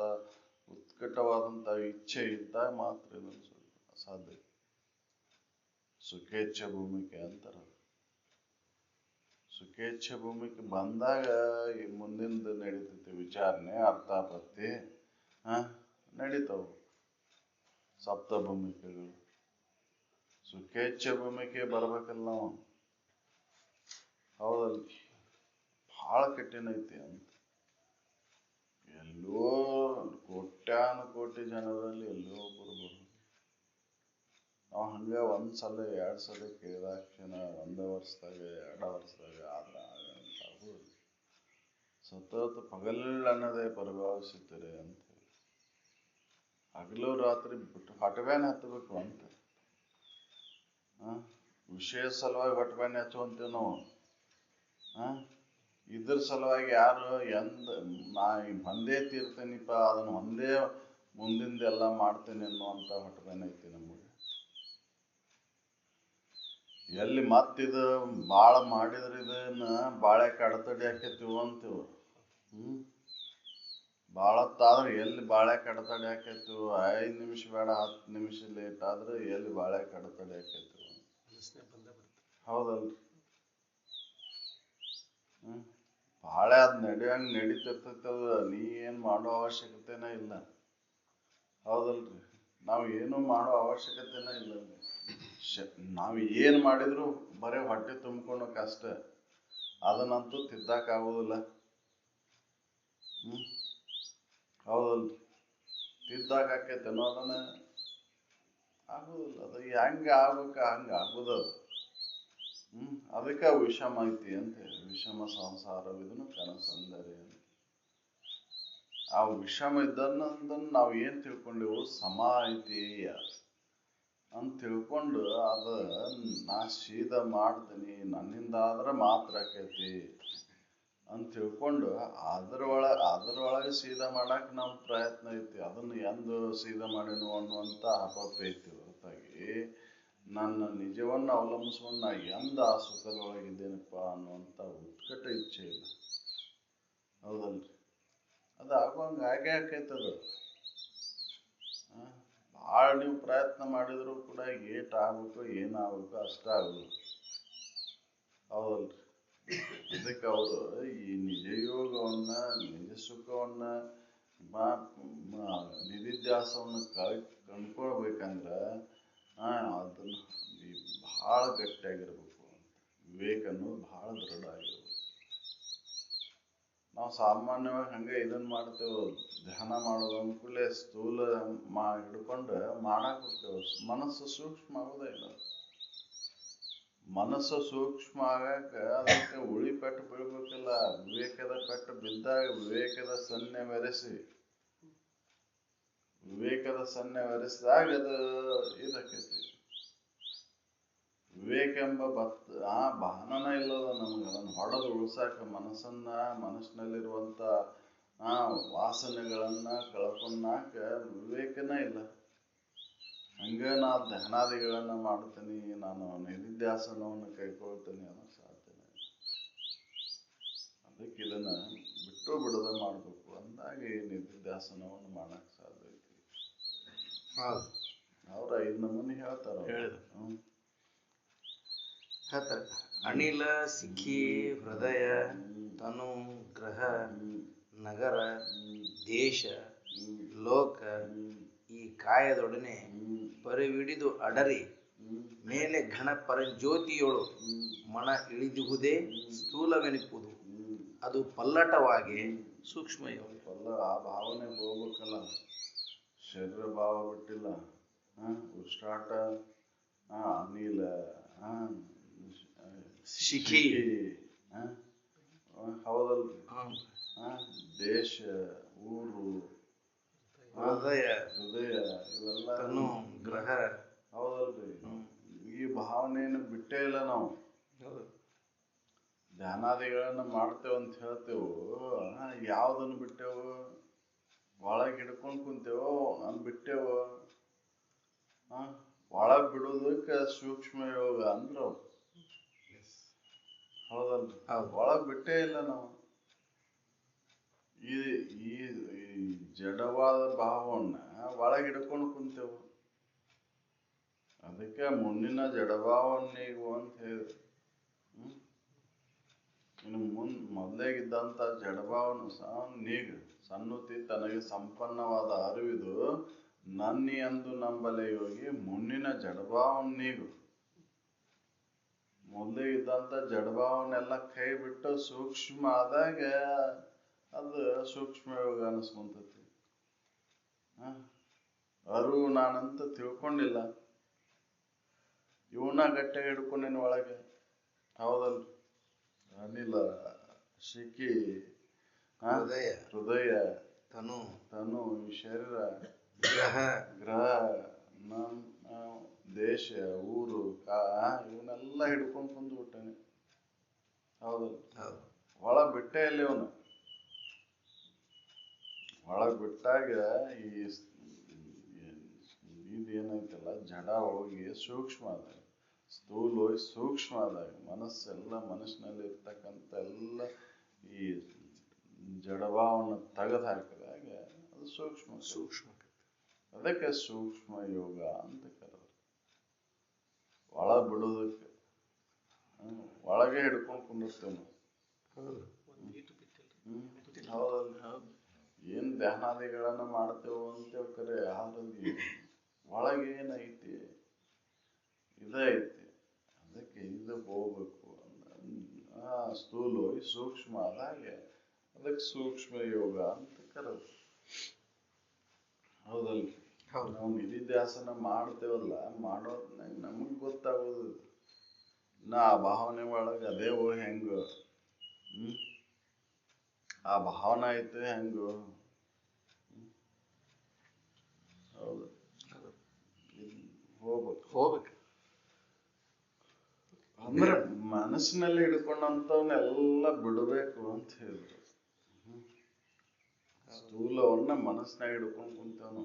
ಉತ್ಕಟವಾದಂತ ಇಚ್ಛೆ ಇದ್ದಾಗ ಮಾತ್ರ ಇದನ್ನು ಸಾಧ್ಯ. ಸುಖೇಚ್ಛ ಭೂಮಿಕೆ ಅಂತಾರ. ಸುಖೇಚ್ಛ ಭೂಮಿಕೆ ಬಂದಾಗ ಈ ಮುಂದಿಂದ ನಡೀತೈತಿ ವಿಚಾರಣೆ, ಅರ್ಥಾಪತ್ತಿ ನಡೀತಾವು. ಸಪ್ತ ಭೂಮಿಕೆಗಳು. ಸುಖೇಚ್ಛ ಭೂಮಿಕೆ ಬರ್ಬೇಕಲ್ಲ ನಾವು. ಹೌದಲ್ಲ? ಬಹಳ ಕಠಿಣ ಐತಿ ಅಂತ. ಎಲ್ಲೋ ಕೋಟ್ಯಾನುಕೋಟಿ ಜನರಲ್ಲಿ ಎಲ್ಲೋ ಒಬ್ಬರು ಬರೋದು. ನಾವು ಹಂಗ 1 ಸಲ 2 ಸಲ ಕೇಳಿದಾಕ್ಷಣ 1 ವರ್ಷದಾಗ 2 ವರ್ಷದಾಗ ಆದ್ರ ಆಗುದು. ಸತತ ಪಗಲನ್ನದೇ ಪರಿಭಾವಿಸುತ್ತೀರಿ ಅಂತ. ಹಗಲು ರಾತ್ರಿ ಬಿಟ್ಟು ಹೊಟ್ಟೆಬ್ಯಾನೆ ಹತ್ತಬೇಕು ಅಂತ. ವಿಷಯ ಸಲುವಾಗಿ ಹೊಟ್ಟೆಬ್ಯಾನೆ ಹಚ್ಚುವಂತೀವಿ ನಾವು. ಇದ್ರ ಸಲುವಾಗಿ ಯಾರು ನಾ ಒಂದೇ ತೀರ್ತೇನಿಪ್ಪ, ಅದನ್ನ ಒಂದೇ ಮುಂದಿಂದ ಎಲ್ಲ ಮಾಡ್ತೇನೆ ಅನ್ನುವಂತ ಹೊಟ್ಟೆಬ್ಯಾನೆ ಐತಿ ನಮಗೆ. ಎಲ್ಲಿ ಮತ್ತಿದು ಬಾಳ ಮಾಡಿದ್ರೆ ಇದನ್ನ ಬಾಳೆ ಕಡತಡಿ ಹಾಕೈತಿವು ಅಂತೀವಿ. ಬಾಳತ್ತಾದ್ರೆ ಎಲ್ಲಿ ಬಾಳೆ ಕಡತಡಿ ಹಾಕೈತಿವು. 5 ನಿಮಿಷ ಬೇಡ 10 ನಿಮಿಷ ಲೇಟ್ ಆದ್ರೆ ಎಲ್ಲಿ ಬಾಳೆ ಕಡತಡಿ ಹಾಕೈತಿವು. ಹೌದಲ್ರಿ? ಬಾಳೆ ಅದ್ ನಡೆಯಂಗ್ ನಡೀತಿರ್ತೈತದ. ನೀ ಏನ್ ಮಾಡೋ ಅವಶ್ಯಕತೆನೇ ಇಲ್ಲ. ಹೌದಲ್ರಿ? ನಾವು ಏನು ಮಾಡೋ ಅವಶ್ಯಕತೆನೇ ಇಲ್ಲ. ನಾವು ಏನ್ ಮಾಡಿದ್ರು ಬರೀ ಹೊಟ್ಟೆ ತುಂಬಿಕೊಳ್ಳೋಕಷ್ಟ. ಅದನ್ನಂತೂ ತಿದ್ದಾಕ ಆಗುದಿಲ್ಲ. ಹೌದಲ್ರಿ? ತಿದ್ದಾಕ ಆಕೈತೇನೋ ಅದನ್ನ? ಆಗುದಿಲ್ಲ. ಅದು ಹೆಂಗ ಆಗ್ಬೇಕ ಹಂಗ ಆಗುದದು. ಅದಕ್ಕೆ ವಿಷಮ ಐತಿ ಅಂತ ಹೇಳಿ. ವಿಷಮ ಸಂಸಾರವಿದನು ಕನಸಂದರೆ ಅಂತ. ಆ ವಿಷಮ ಇದ್ದನ್ನ ನಾವು ಏನ್ ತಿಳ್ಕೊಂಡೆವು? ಸಮ ಐತಿ ಅಂತ ತಿಳ್ಕೊಂಡು ಅದ ನಾ ಸೀದ ಮಾಡ್ತೀನಿ, ನನ್ನಿಂದ ಆದ್ರೆ ಮಾತ್ರ ಆಕೈತಿ ಅಂತ ತಿಳ್ಕೊಂಡು ಅದ್ರೊಳಗೆ ಸೀದಾ ಮಾಡಕ್ ನಮ್ ಪ್ರಯತ್ನ ಐತಿ. ಅದನ್ನ ಎಂದು ಸೀದಾ ಮಾಡಿನು ಅನ್ನುವಂತ ಅಪಪ್ಪ ಐತಿ ಹೊರತಾಗಿ ನನ್ನ ನಿಜವನ್ನು ಅವಲಂಬಿಸ್ಕೊಂಡು ನಾ ಎಂದ ಆ ಸುಖದೊಳಗಿದ್ದೇನಪ್ಪ ಅನ್ನುವಂತ ಉತ್ಕಟ ಇಚ್ಛೆ ಇಲ್ಲ. ಹೌದಲ್ರಿ? ಅದು ಆಗುವಂಗೆ ಆಗೇ ಆಕೈತದ. ಭಾಳ ನೀವು ಪ್ರಯತ್ನ ಮಾಡಿದ್ರು ಕೂಡ ಏಟ್ ಆಗ್ಬೇಕು ಏನಾಗಬೇಕು ಅಷ್ಟ ಆಗುದು. ಹೌದಲ್ರಿ? ಅದಕ್ಕೆ ಅವರು ಈ ನಿಜ ಯೋಗವನ್ನ, ನಿಜ ಸುಖವನ್ನ, ನಿಧಿಧ್ಯಾಸವನ್ನ ಕಂಡ್ಕೊಳ್ಬೇಕಂದ್ರ ಅದನ್ನ ಭಾಳ ಗಟ್ಟಿಯಾಗಿರ್ಬೇಕು. ವಿವೇಕ ಅನ್ನೋದು ಭಾಳ ದೃಢ ಆಗಿರ್ಬೇಕು. ನಾವು ಸಾಮಾನ್ಯವಾಗಿ ಹಂಗೆ ಇದನ್ನ ಮಾಡ್ತೇವೆ, ಧ್ಯಾನ ಮಾಡೋದು ಅಂದ್ಕೂಡ್ಲೆ ಸ್ಥೂಲ ಹಿಡ್ಕೊಂಡು ಮಾಡಕ್ ಹೋಗ್ತೇವೆ. ಮನಸ್ಸು ಸೂಕ್ಷ್ಮ ಆಗೋದೇ ಇಲ್ಲ. ಮನಸ್ಸು ಸೂಕ್ಷ್ಮ ಆಗಕ್ಕ ಅದಕ್ಕೆ ಉಳಿ ಪೆಟ್ಟು ಬೀಳ್ಬೇಕಿಲ್ಲ. ವಿವೇಕದ ಪೆಟ್ಟು ಬಿದ್ದಾಗ ವಿವೇಕದ ಸನ್ನೆ ಒರೆಸಿದಾಗ ಅದು ಇದಾಕೈತಿ. ವಿವೇಕ ಎಂಬ ಬಾಹನನ ಇಲ್ಲದ ನಮ್ಗೆ ಅದನ್ನು ಹೊಡೆದು ಉಳ್ಸಾಕ, ಮನಸ್ಸಿನಲ್ಲಿರುವಂತ ವಾಸನೆಗಳನ್ನ ಕಳ್ಕೊಂಡಾಕ ವಿವೇಕನ ಇಲ್ಲ. ಹಂಗ ನಾ ಧ್ಯಾನಾದಿಗಳನ್ನ ಮಾಡ್ತೀನಿ, ನಾನು ನಿಧಿಧ್ಯಾಸನವನ್ನು ಕೈಕೊಳ್ತೀನಿ ಅನ್ನೋ ಸಾಧ್ಯನೇ ಇಲ್ಲ. ಅದಕ್ಕೆ ಇದನ್ನ ಬಿಟ್ಟು ಬಿಡದೆ ಮಾಡ್ಬೇಕು. ಅಂದಾಗ ಈ ನಿಧಿಧ್ಯಾಸನವನ್ನು ಮಾಡಕ್ ಸಾಧ್ಯ ಐತಿ. ಅವ್ರ 5 ನಮೂನಿ ಹೇಳ್ತಾರ. ಅನಿಲ, ಸಿಖಿ, ಹೃದಯ, ತನು, ಗ್ರಹ, ನಗರ, ದೇಶ, ಲೋಕ ಈ ಕಾಯದೊಡನೆ ಪರಿವಿಡಿದು ಅಡರಿ ಮೇಲೆ ಘನ ಪರಂಜ್ಯೋತಿಯೊಳು ಮನ ಇಳಿದುವುದೇ ಸ್ಥೂಲವೆನಿಪುದು. ಅದು ಪಲ್ಲಟವಾಗಿ ಸೂಕ್ಷ್ಮ ಯೋಗ. ಆ ಭಾವನೆ ಹೋಗ್ಬೇಕಲ್ಲ. ಶರೀರ ಭಾವ ಬಿಟ್ಟಿಲ್ಲ. ಉಷ್ಟಾಟ, ಅನಿಲ, ಶಿಖಿ, ಹೌದಲ್ರಿ? ದೇಶ, ಊರು, ಹೃದಯ, ಇವೆಲ್ಲ ತನು, ಗ್ರಹ, ಹೌದಲ್ರಿ? ಈ ಭಾವನೆಯನ್ನು ಬಿಟ್ಟೇ ಇಲ್ಲ ನಾವು. ಧ್ಯಾನಾದಿಗಳನ್ನ ಮಾಡ್ತೇವೆ ಅಂತ ಹೇಳ್ತೇವು, ಯಾವ್ದನ್ನು ಬಿಟ್ಟೆವು? ಒಳಗೆ ಹಿಡ್ಕೊಂಡು ಕುಂತೇವೋ ಬಿಟ್ಟೆವು. ಒಳಗ್ ಬಿಡುವುದಕ್ಕೆ ಸೂಕ್ಷ್ಮ ಯೋಗ ಅಂದ್ರು. ಹೌದಲ್ರಿ? ಒಳಗ್ ಬಿಟ್ಟೇ ಇಲ್ಲ ನಾವು. ಈ ಜಡವಾದ ಭಾವವನ್ನ ಒಳಗೆ ಹಿಡ್ಕೊಂಡು ಕುಂತೇವು. ಅದಕ್ಕೆ ಮುನ್ನಿನ ಜಡಭಾವನ್ನೀಗು ಅಂತ ಹೇಳಿದ್ರು. ಇನ್ನು ಮೊದಲೇಗಿದ್ದಂತ ಜಡಭಾವನ ನೀಗು ಸನ್ನುತಿ ತನಗೆ ಸಂಪನ್ನವಾದ ಅರಿವಿದು ನನ್ನಿ ಎಂದು ನಂಬಲೆ ಯೋಗಿ ಮುನ್ನಿನ ಜಡಭಾವನ್ನೀಗು. ಮೊದಲೇ ಇದ್ದಂತ ಜಡಭಾವನೆಲ್ಲ ಕೈ ಬಿಟ್ಟು ಸೂಕ್ಷ್ಮ ಆದಾಗ ಅದು ಸೂಕ್ಷ್ಮ ಯೋಗ ಅನಿಸ್ಕೊಂತೈತಿ. ಅರಿವು ನಾನಂತ ತಿಳ್ಕೊಂಡಿಲ್ಲ, ಇವನ್ನ ಗಟ್ಟಿಯಾಗಿ ಹಿಡ್ಕೊಂಡೇನು ಒಳಗೆ. ಹೌದಲ್ರಿ? ಅನಿಲ, ಶಿಖಿ, ಹೃದಯ, ತನು, ಈ ಶರೀರ, ಗ್ರಹ, ದೇಶ, ಊರು, ಇವನ್ನೆಲ್ಲ ಹಿಡ್ಕೊಂಡು ಕುಂದು ಬಿಟ್ಟೇನೆ. ಹೌದಲ್ರಿ? ಒಳಗ್ ಬಿಟ್ಟೇ ಇಲ್ಲ ಇವನು. ಒಳಗ್ ಬಿಟ್ಟಾಗ ಇದೇನೈತಲ್ಲ ಜಡ ಹೋಗಿ ಸೂಕ್ಷ್ಮ ಆದಾಗ, ಸ್ಥೂಲ ಹೋಗಿ ಸೂಕ್ಷ್ಮ ಆದಾಗ, ಮನಸ್ಸಿನಲ್ಲಿ ಇರ್ತಕ್ಕಂಥ ಎಲ್ಲ ಈ ಜಡಭಾವನ ತೆಗೆದು ಹಾಕಿದಾಗ ಅದು ಸೂಕ್ಷ್ಮ. ಅದಕ್ಕೆ ಸೂಕ್ಷ್ಮ ಯೋಗ ಅಂತ ಕರೆದ್ರು. ಒಳ ಬಿಡೋದಕ್ಕೆ ಒಳಗೆ ಹಿಡ್ಕೊಂಡು ಕುಂದಿರ್ತೇವೆ ನಾವು. ಹೌದಲ್ರಿ? ಏನ್ ಧ್ಯಾನಾದಿಗಳನ್ನ ಮಾಡ್ತೇವೆ ಅಂತೇವ್ ಕರೆ, ಆದ್ರೆ ಒಳಗೆ ಏನೈತಿ? ಇದೈತಿ. ಅದಕ್ಕೆ ಇದು ಹೋಗ್ಬೇಕು. ಸ್ಥೂಲ ಹೋಗಿ ಸೂಕ್ಷ್ಮ ಆದಾಗೆ ಅದಕ್ಕೆ ಸೂಕ್ಷ್ಮ ಯೋಗ ಅಂತ ಕರೆದ್ರು. ಹೌದಲ್ರಿ? ನಾವು ನಿಧಿಧ್ಯಾಸನ ಮಾಡ್ತೇವಲ್ಲ, ಮಾಡೋದ್ನಾಗ ನಮಗ್ ಗೊತ್ತಾಗೋದು ಆ ಭಾವನೆ ಒಳಗೆ ಅದೇ ಹೆಂಗ ಆ ಭಾವನೆ ಐತೆ ಹೆಂಗು. ಹೌದು, ಹೋಗ್ಬೇಕು. ಅಂದ್ರೆ ಮನಸ್ಸಿನಲ್ಲಿ ಹಿಡ್ಕೊಂಡಂತವನ್ನೆಲ್ಲ ಬಿಡಬೇಕು ಅಂತ ಹೇಳಿದ್ರು. ಸ್ಥೂಲವನ್ನ ಮನಸ್ಸಿನಾಗ ಹಿಡ್ಕೊಂಡು ಕುಂತೇವ್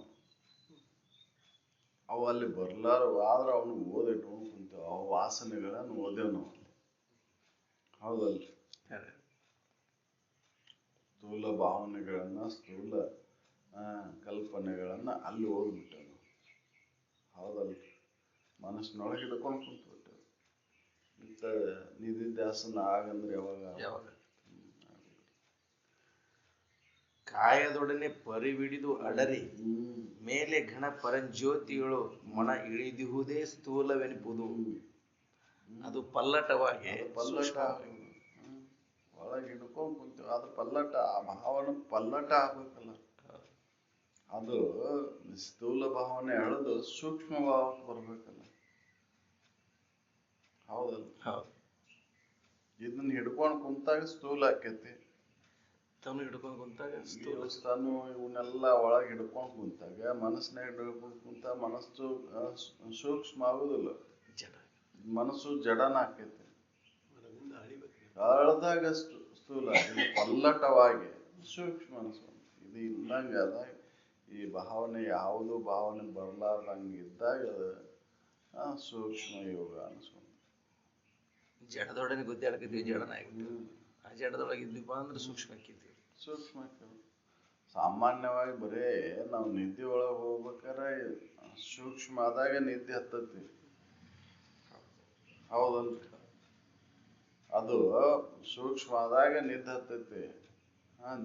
ಅವು ಅಲ್ಲಿ ಬರ್ಲಾರು, ಆದ್ರೆ ಅವನು ಓದಿಟ್ಕೊಂಡು ಕುಂತೇವ್. ಅವ ವಾಸನೆಗಳನ್ನ ಓದೇವ್ ನಾವು. ಹೌದಲ್ರಿ? ಸ್ಥೂಲ ಭಾವನೆಗಳನ್ನ ಸ್ಥೂಲ ಕಲ್ಪನೆಗಳನ್ನ ಅಲ್ಲಿ ಓದ್ಬಿಟ್ಟೆ ಹೌದಲ್ಲ ಮನಸ್ಸಿನೊಳಗೆ ಹಿಡ್ಕೊಂಡು ಕುಂತ್ಬಿಟ್ಟೆ ಇಂಥ ನಿಧಿಧ್ಯಾಸನ ಆಗಂದ್ರೆ ಯಾವಾಗ ಕಾಯದೊಡನೆ ಪರಿವಿಡಿದು ಅಡರಿ ಮೇಲೆ ಘನ ಪರಂಜ್ಯೋತಿಗಳು ಮನ ಇಳಿದಿಹುದೇ ಸ್ಥೂಲವೆನಿಪುದು ಅದು ಪಲ್ಲಟವಾಗಿ ಒಳಗೆ ಹಿಡ್ಕೊಂಡು ಕುಂತೀವಿ ಅದು ಪಲ್ಲಟ ಆ ಭಾವನೆ ಪಲ್ಲಟ ಆಗ್ಬೇಕಲ್ಲ ಅದು ಸ್ಥೂಲ ಭಾವನೆ ಎಳೆದು ಸೂಕ್ಷ್ಮ ಭಾವಕ್ಕೆ ಬರ್ಬೇಕಲ್ಲ ಹೌದಲ್ಲ ಇದನ್ನ ಹಿಡ್ಕೊಂಡು ಕುಂತಾಗ ಸ್ಥೂಲ ಆಕೈತಿ ತಮ್ಮ ಹಿಡ್ಕೊಂಡು ಕುಂತಾಗ ತಾನು ಇವನ್ನೆಲ್ಲ ಒಳಗೆ ಹಿಡ್ಕೊಂಡು ಕುಂತಾಗ ಮನಸ್ಸಿನಾಗ ಹಿಡ್ಕೊಂಡು ಕುಂತ ಮನಸ್ಸು ಸೂಕ್ಷ್ಮ ಆಗುದಿಲ್ಲ ಮನಸ್ಸು ಜಡನ ಆಕೈತಿ ಅಳದಾಗ ಸ್ಥೂಲ ಇದು ಪಲ್ಲಟವಾಗಿ ಸೂಕ್ಷ್ಮ ಮನಸ್ಸು ಇದು ಇಲ್ಲಂಗ ಅದ ಈ ಭಾವನೆ ಯಾವುದು ಭಾವನೆ ಬರ್ಲಾರ್ದಂಗಿದ್ದಾಗ ಸೂಕ್ಷ್ಮ ಯೋಗ ಅನ್ಸ್ಕೊಂಡು ಜಡದೊಡನೆ ಗುದ್ದಾಡ್ಕಿದ್ವಿ ಜಡನ ಆಗಿದ್ವಿ ಆ ಜಡದೊಳಗೆ ಇದ್ವಿಪ್ಪ ಅಂದ್ರೆ ಸೂಕ್ಷ್ಮ ಆಕಿದ್ವಿ ಸೂಕ್ಷ್ಮ ಸಾಮಾನ್ಯವಾಗಿ ಬರೇ ನಾವು ನಿದ್ದೆ ಒಳಗೆ ಹೋಗ್ಬೇಕಾರೆ ಸೂಕ್ಷ್ಮ ಆದಾಗ ನಿದ್ದೆ ಹತ್ತತಿ ಹೌದಲ್ರಿ ಅದು ಸೂಕ್ಷ್ಮ ಆದಾಗ ನಿದ್ದೆ ಹತ್ತೈತಿ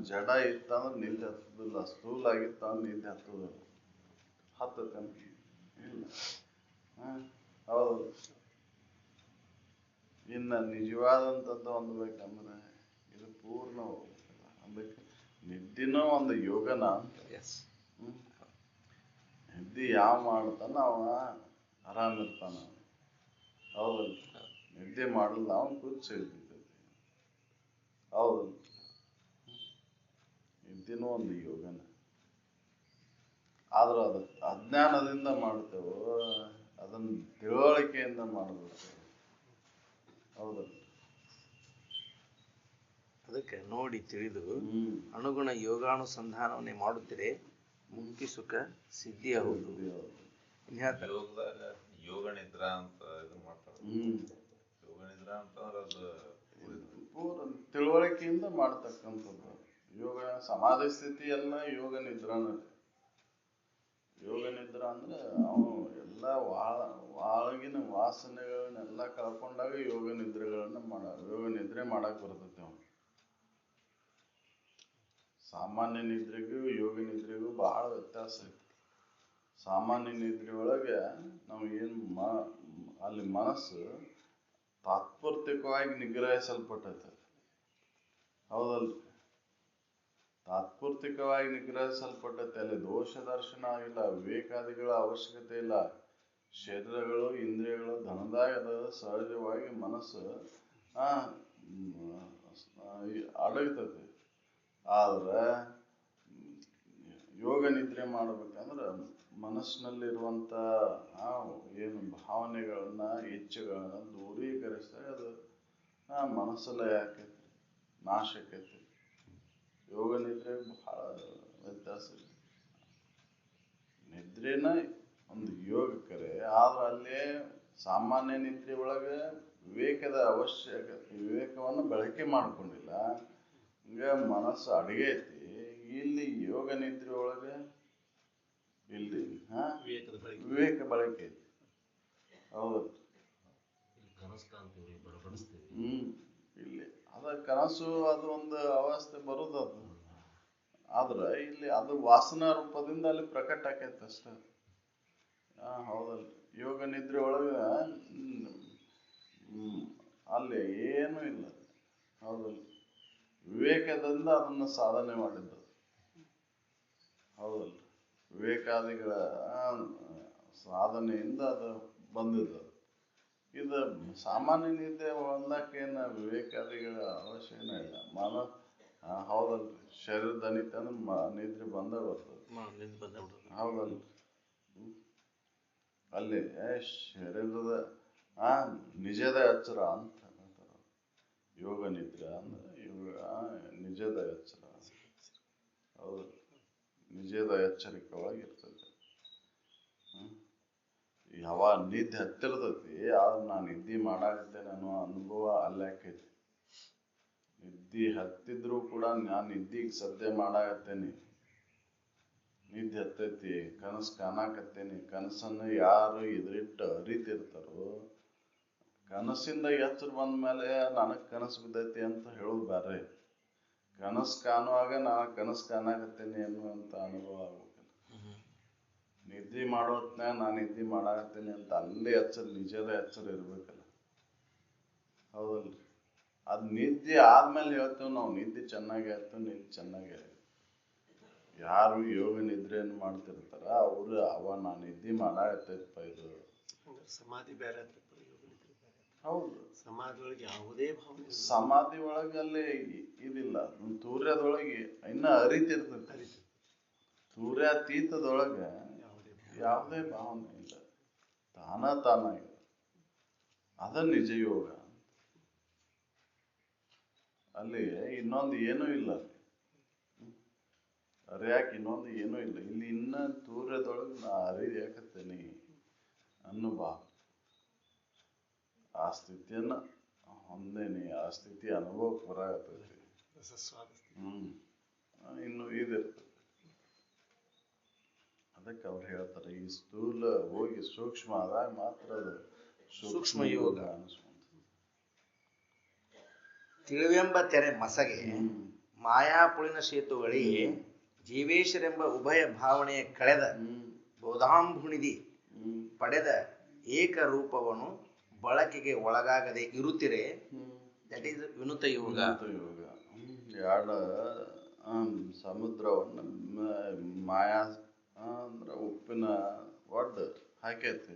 ಜಡ ಇತ್ತಂದ್ರೆ ನಿದ್ದೆ ಹತ್ತದಿಲ್ಲ ಸ್ಥೂಲ ಆಗಿತ್ತಂದ್ರೆ ನಿದ್ದೆ ಹತ್ತದಿಲ್ಲ ಹತ್ತೈತೆ ಇಲ್ಲ ಹೌದು ಇನ್ನು ನಿಜವಾದಂಥದ್ದು ಹೊಂದ್ಬೇಕಂದ್ರೆ ಇದು ಪೂರ್ಣ ಹೋಗ್ಬೇಕಲ್ಲ ಅದಕ್ಕೆ ನಿದ್ದಿನೂ ಒಂದು ಯೋಗನ ಅಂತ ನಿದ್ದೆ ಯಾವ ಮಾಡ್ತಾನ ಅವ ಆರಾಮಿರ್ತಾನ ಹೌದಲ್ಲ ನಿದ್ದೆ ಮಾಡಲ್ಲ ಅವನು ಕೂರ್ಸಿರ್ತೈತಿ ಹೌದಲ್ಲ ನಿದ್ದಿನೂ ಒಂದು ಯೋಗನ ಆದ್ರೆ ಅದು ಅಜ್ಞಾನದಿಂದ ಮಾಡ್ತೇವೋ ಅದನ್ನ ತಿಳುವಳಿಕೆಯಿಂದ ಮಾಡಬೇಕು ಹೌದಲ್ಲ ಅದಕ್ಕೆ ನೋಡಿ ತಿಳಿದು ಅನುಗುಣ ಯೋಗಾನುಸಂಧಾನವನ್ನೇ ಮಾಡುತ್ತೀರಿ ಮುಕ್ತಿ ಸುಖ ಸಿದ್ಧಿ ಹೌದು ಯೋಗದಾಗ ಯೋಗ ನಿದ್ರಾ ಅಂತ ಇದು ಮಾಡ್ತಾರೆ ಯೋಗ ನಿದ್ರಾ ಅಂತಂದ್ರೆ ಅದು ಪೂರ ತಿಳುವಳಿಕೆಯಿಂದ ಮಾಡ್ತಕ್ಕಂಥದ್ದು ಯೋಗ ಸಮಾಧಿ ಸ್ಥಿತಿ ಎಲ್ಲ ಯೋಗ ನಿದ್ರಾನ ಯೋಗ ನಿದ್ರಾ ಅಂದ್ರೆ ಅವನು ಎಲ್ಲ ಒಳಗಿನ ವಾಸನೆಗಳನ್ನೆಲ್ಲ ಕಳ್ಕೊಂಡಾಗ ಯೋಗ ನಿದ್ರೆಗಳನ್ನ ಯೋಗ ನಿದ್ರೆ ಮಾಡಕ್ ಬರ್ತೈತೆ ಅವನು ಸಾಮಾನ್ಯ ನಿದ್ರೆಗೂ ಯೋಗ ನಿದ್ರೆಗೂ ಬಹಳ ವ್ಯತ್ಯಾಸ ಐತಿ ಸಾಮಾನ್ಯ ನಿದ್ರೆ ಒಳಗೆ ನಾವು ಅಲ್ಲಿ ಮನಸ್ಸು ತಾತ್ಪೂರ್ತಿಕವಾಗಿ ನಿಗ್ರಹಿಸಲ್ಪಟ್ಟೈತೆ ಹೌದಲ್ರಿ ತಾತ್ಪೂರ್ತಿಕವಾಗಿ ನಿಗ್ರಹಿಸಲ್ಪಟ್ಟೈತೆ ಅಲ್ಲಿ ದೋಷ ದರ್ಶನ ಆಗಿಲ್ಲ ವಿವೇಕಾದಿಗಳ ಅವಶ್ಯಕತೆ ಇಲ್ಲ ಶರೀರಗಳು ಇಂದ್ರಿಯಗಳು ಧನದಾಯದ ಸಹಜವಾಗಿ ಮನಸ್ಸು ಅಡಗ್ತೈತಿ ಆದ್ರೆ ಯೋಗ ನಿದ್ರೆ ಮಾಡ್ಬೇಕಂದ್ರೆ ಮನಸ್ಸಿನಲ್ಲಿರುವಂತ ಏನು ಭಾವನೆಗಳನ್ನ ಇಚ್ಛೆಗಳನ್ನ ದೂರೀಕರಿಸಿದಾಗ ಅದು ಮನಸ್ಸಲ್ಲೇ ಆಕೈತಿ ನಾಶ ಆಕೈತಿ ಯೋಗ ನಿದ್ರೆ ಬಹಳ ವ್ಯತ್ಯಾಸ ಇದೆ ನಿದ್ರೆನ ಒಂದು ಯೋಗ ಕರೆ ಆದ್ರೆ ಅಲ್ಲೇ ಸಾಮಾನ್ಯ ನಿದ್ರೆ ಒಳಗೆ ವಿವೇಕವನ್ನು ಬಳಕೆ ಮಾಡ್ಕೊಂಡಿಲ್ಲ ಈಗ ಮನಸ್ಸು ಅಡಿಗೆ ಐತಿ ಇಲ್ಲಿ ಯೋಗ ನಿದ್ರೆ ಒಳಗೆ ಇಲ್ಲಿ ವಿವೇಕ ಬಳಕೆ ಐತಿ ಹೌದು ಇಲ್ಲಿ ಅದ ಕನಸು ಅದು ಒಂದು ಅವಸ್ಥೆ ಬರುದು ಅದು ಆದ್ರೆ ಇಲ್ಲಿ ಅದು ವಾಸನಾ ರೂಪದಿಂದ ಅಲ್ಲಿ ಪ್ರಕಟ ಆಕೈತೆ ಅಷ್ಟೇ ಹೌದಲ್ರಿ ಯೋಗ ನಿದ್ರೆ ಒಳಗೆ ಅಲ್ಲಿ ಏನೂ ಇಲ್ಲ ಹೌದಲ್ರಿ ವಿವೇಕದಿಂದ ಅದನ್ನ ಸಾಧನೆ ಮಾಡಿದ್ದು ಹೌದಲ್ರಿ ವಿವೇಕಾದಿಗಳ ಸಾಧನೆಯಿಂದ ಅದು ಬಂದಿದ್ದು ಇದು ಸಾಮಾನ್ಯ ನಿದ್ದೆ ಹೊಂದಕ್ಕೇನು ವಿವೇಕಾದಿಗಳ ಅವಶ್ಯಕನೇ ಇಲ್ಲ ಹೌದಲ್ರಿ ಶರೀರ ದನಿತ ಅಂದ್ರೆ ನಿದ್ರೆ ಬಂದ ಬರ್ತದೆ ಹೌದಲ್ರಿ ಅಲ್ಲಿ ಶರೀರದ ನಿಜದ ಎಚ್ಚರ ಅಂತ ಹೇಳ್ತಾರೆ ಯೋಗ ನಿದ್ರೆ ಅಂದ್ರೆ ನಿಜದ ಎಚ್ಚರ ಹೌದು ನಿಜದ ಎಚ್ಚರಿಕೆಯೊಳಗಿರ್ತದೆ ಯಾವಾಗ ನಿದ್ದೆ ಹತ್ತಿರ್ತೈತಿ ಆದ್ರೆ ನಾನು ನಿದ್ದೆ ಮಾಡಾಕತ್ತೇನೆ ಅನ್ನೋ ಅನುಭವ ಅಲ್ಲಿ ಆಕೈತಿ ನಿದ್ದೆ ಹತ್ತಿದ್ರು ಕೂಡ ನಾನು ನಿದ್ದಿಗೆ ಸದ್ಯ ಮಾಡಾಕತ್ತೇನಿ, ನಿದ್ದೆ ಹತ್ತೈತಿ, ಕನಸು ಕಾಣಾಕತ್ತೇನಿ. ಕನಸನ್ನು ಯಾರು ಎದುರಿಟ್ಟು ಅರಿತಿರ್ತಾರೋ, ಕನಸಿಂದ ಎಚ್ಚರ ಬಂದ ಮೇಲೆ ನನಗೆ ಕನಸು ಬಿದ್ದೈತಿ ಅಂತ ಹೇಳೋದು ಬ್ಯಾರೆ. ಕನಸು ಕಾಣುವಾಗ ನಾನು ಕನಸು ಕಾಣಾಕತ್ತೇನೆ ಅನ್ನುವಂಥ ಅನುಭವ ಆಗ್ಬೇಕಲ್ಲ. ನಿದ್ದೆ ಮಾಡೋ ಹೊತ್ನ್ಯಾಗ ನಾನು ನಿದ್ದೆ ಮಾಡಾಕತ್ತೇನೆ ಅಂತ ಅಲ್ಲೇ ಎಚ್ಚರ, ನಿಜದ ಎಚ್ಚರ ಇರ್ಬೇಕಲ್ಲ. ಹೌದಲ್ರಿ? ಅದು ನಿದ್ದೆ ಆದ್ಮೇಲೆ ಹೇಳ್ತೇವೆ ನಾವು, ನಿದ್ದೆ ಚೆನ್ನಾಗಿ ಆಯ್ತು, ನಿದ್ದೆ ಚೆನ್ನಾಗಿ ಆಯ್ತು. ಯಾರು ಯೋಗ ನಿದ್ರೆಯನ್ನು ಮಾಡ್ತಿರ್ತಾರ ಅವರು ನಾನು ನಿದ್ದೆ ಮಾಡಾಕತ್ತೈತಪ್ಪ ಇದು. ಸಮಾಧಿ ಬೇರೆ, ಹೌದು. ಸಮಾಧಿ ಒಳಗೆ ಯಾವುದೇ ಭಾವನೆ, ಸಮಾಧಿ ಒಳಗಲ್ಲಿ ಇದಿಲ್ಲ, ತೂರ್ಯದೊಳಗೆ ಇನ್ನ ಅರಿತಿರ್ತೈತಿ. ತೂರ್ಯಾತೀತದೊಳಗ ಯಾವುದೇ ಭಾವನೆ ಇಲ್ಲ, ತಾನಾಗಿ. ಅದ ನಿಜ ಯೋಗ. ಅಲ್ಲಿ ಇನ್ನೊಂದು ಏನೂ ಇಲ್ಲ, ಅರಿಯಾಕೆ ಇನ್ನೊಂದು ಏನೂ ಇಲ್ಲ. ಇಲ್ಲಿ ಇನ್ನ ತೂರ್ಯದೊಳಗೆ ನಾ ಅರಿಯಾಕತ್ತೇನೆ ಅನ್ನೋ ಭಾವ. ಆ ಸ್ಥಿತಿಯನ್ನ ಹೊಂದೇನಿ, ಆ ಸ್ಥಿತಿ ಅನುಭವಕ್ಕೆ ಬರಾಕತ್ತೈತಿ. ಇನ್ನು ಇದಿರ್ತದೆ. ಅದಕ್ಕೆ ಅವ್ರು ಹೇಳ್ತಾರೆ, ಈ ಸ್ಥೂಲ ಹೋಗಿ ಸೂಕ್ಷ್ಮ ಆದಾಗ ಮಾತ್ರ ಅದು ಸೂಕ್ಷ್ಮ ಯೋಗ ಅನಿಸ್ಕೊಂತ. ತಿಳಿವೆಂಬ ತೆರೆ ಮಸಗೆ ಮಾಯಾಪುಳಿನ ಸೇತುಗಳಿಗೆ ಜೀವೇಶರೆಂಬ ಉಭಯ ಭಾವನೆಯ ಕಳೆದ ಬೋಧಾಂಭುಣಿದಿ ಪಡೆದ ಏಕರೂಪವನ್ನು ಬಳಕೆಗೆ ಒಳಗಾಗದೆ ಇರುತ್ತಿರೆ. ದಟ್ ಈಸ್ ವಿನುತ ಯೋಗ. ಎರಡು ಸಮುದ್ರವನ್ನು ಮಾಯಾ ಅಂದ್ರೆ ಉಪ್ಪಿನ ಒಡ್ಡು ಹಾಕೈತಿ.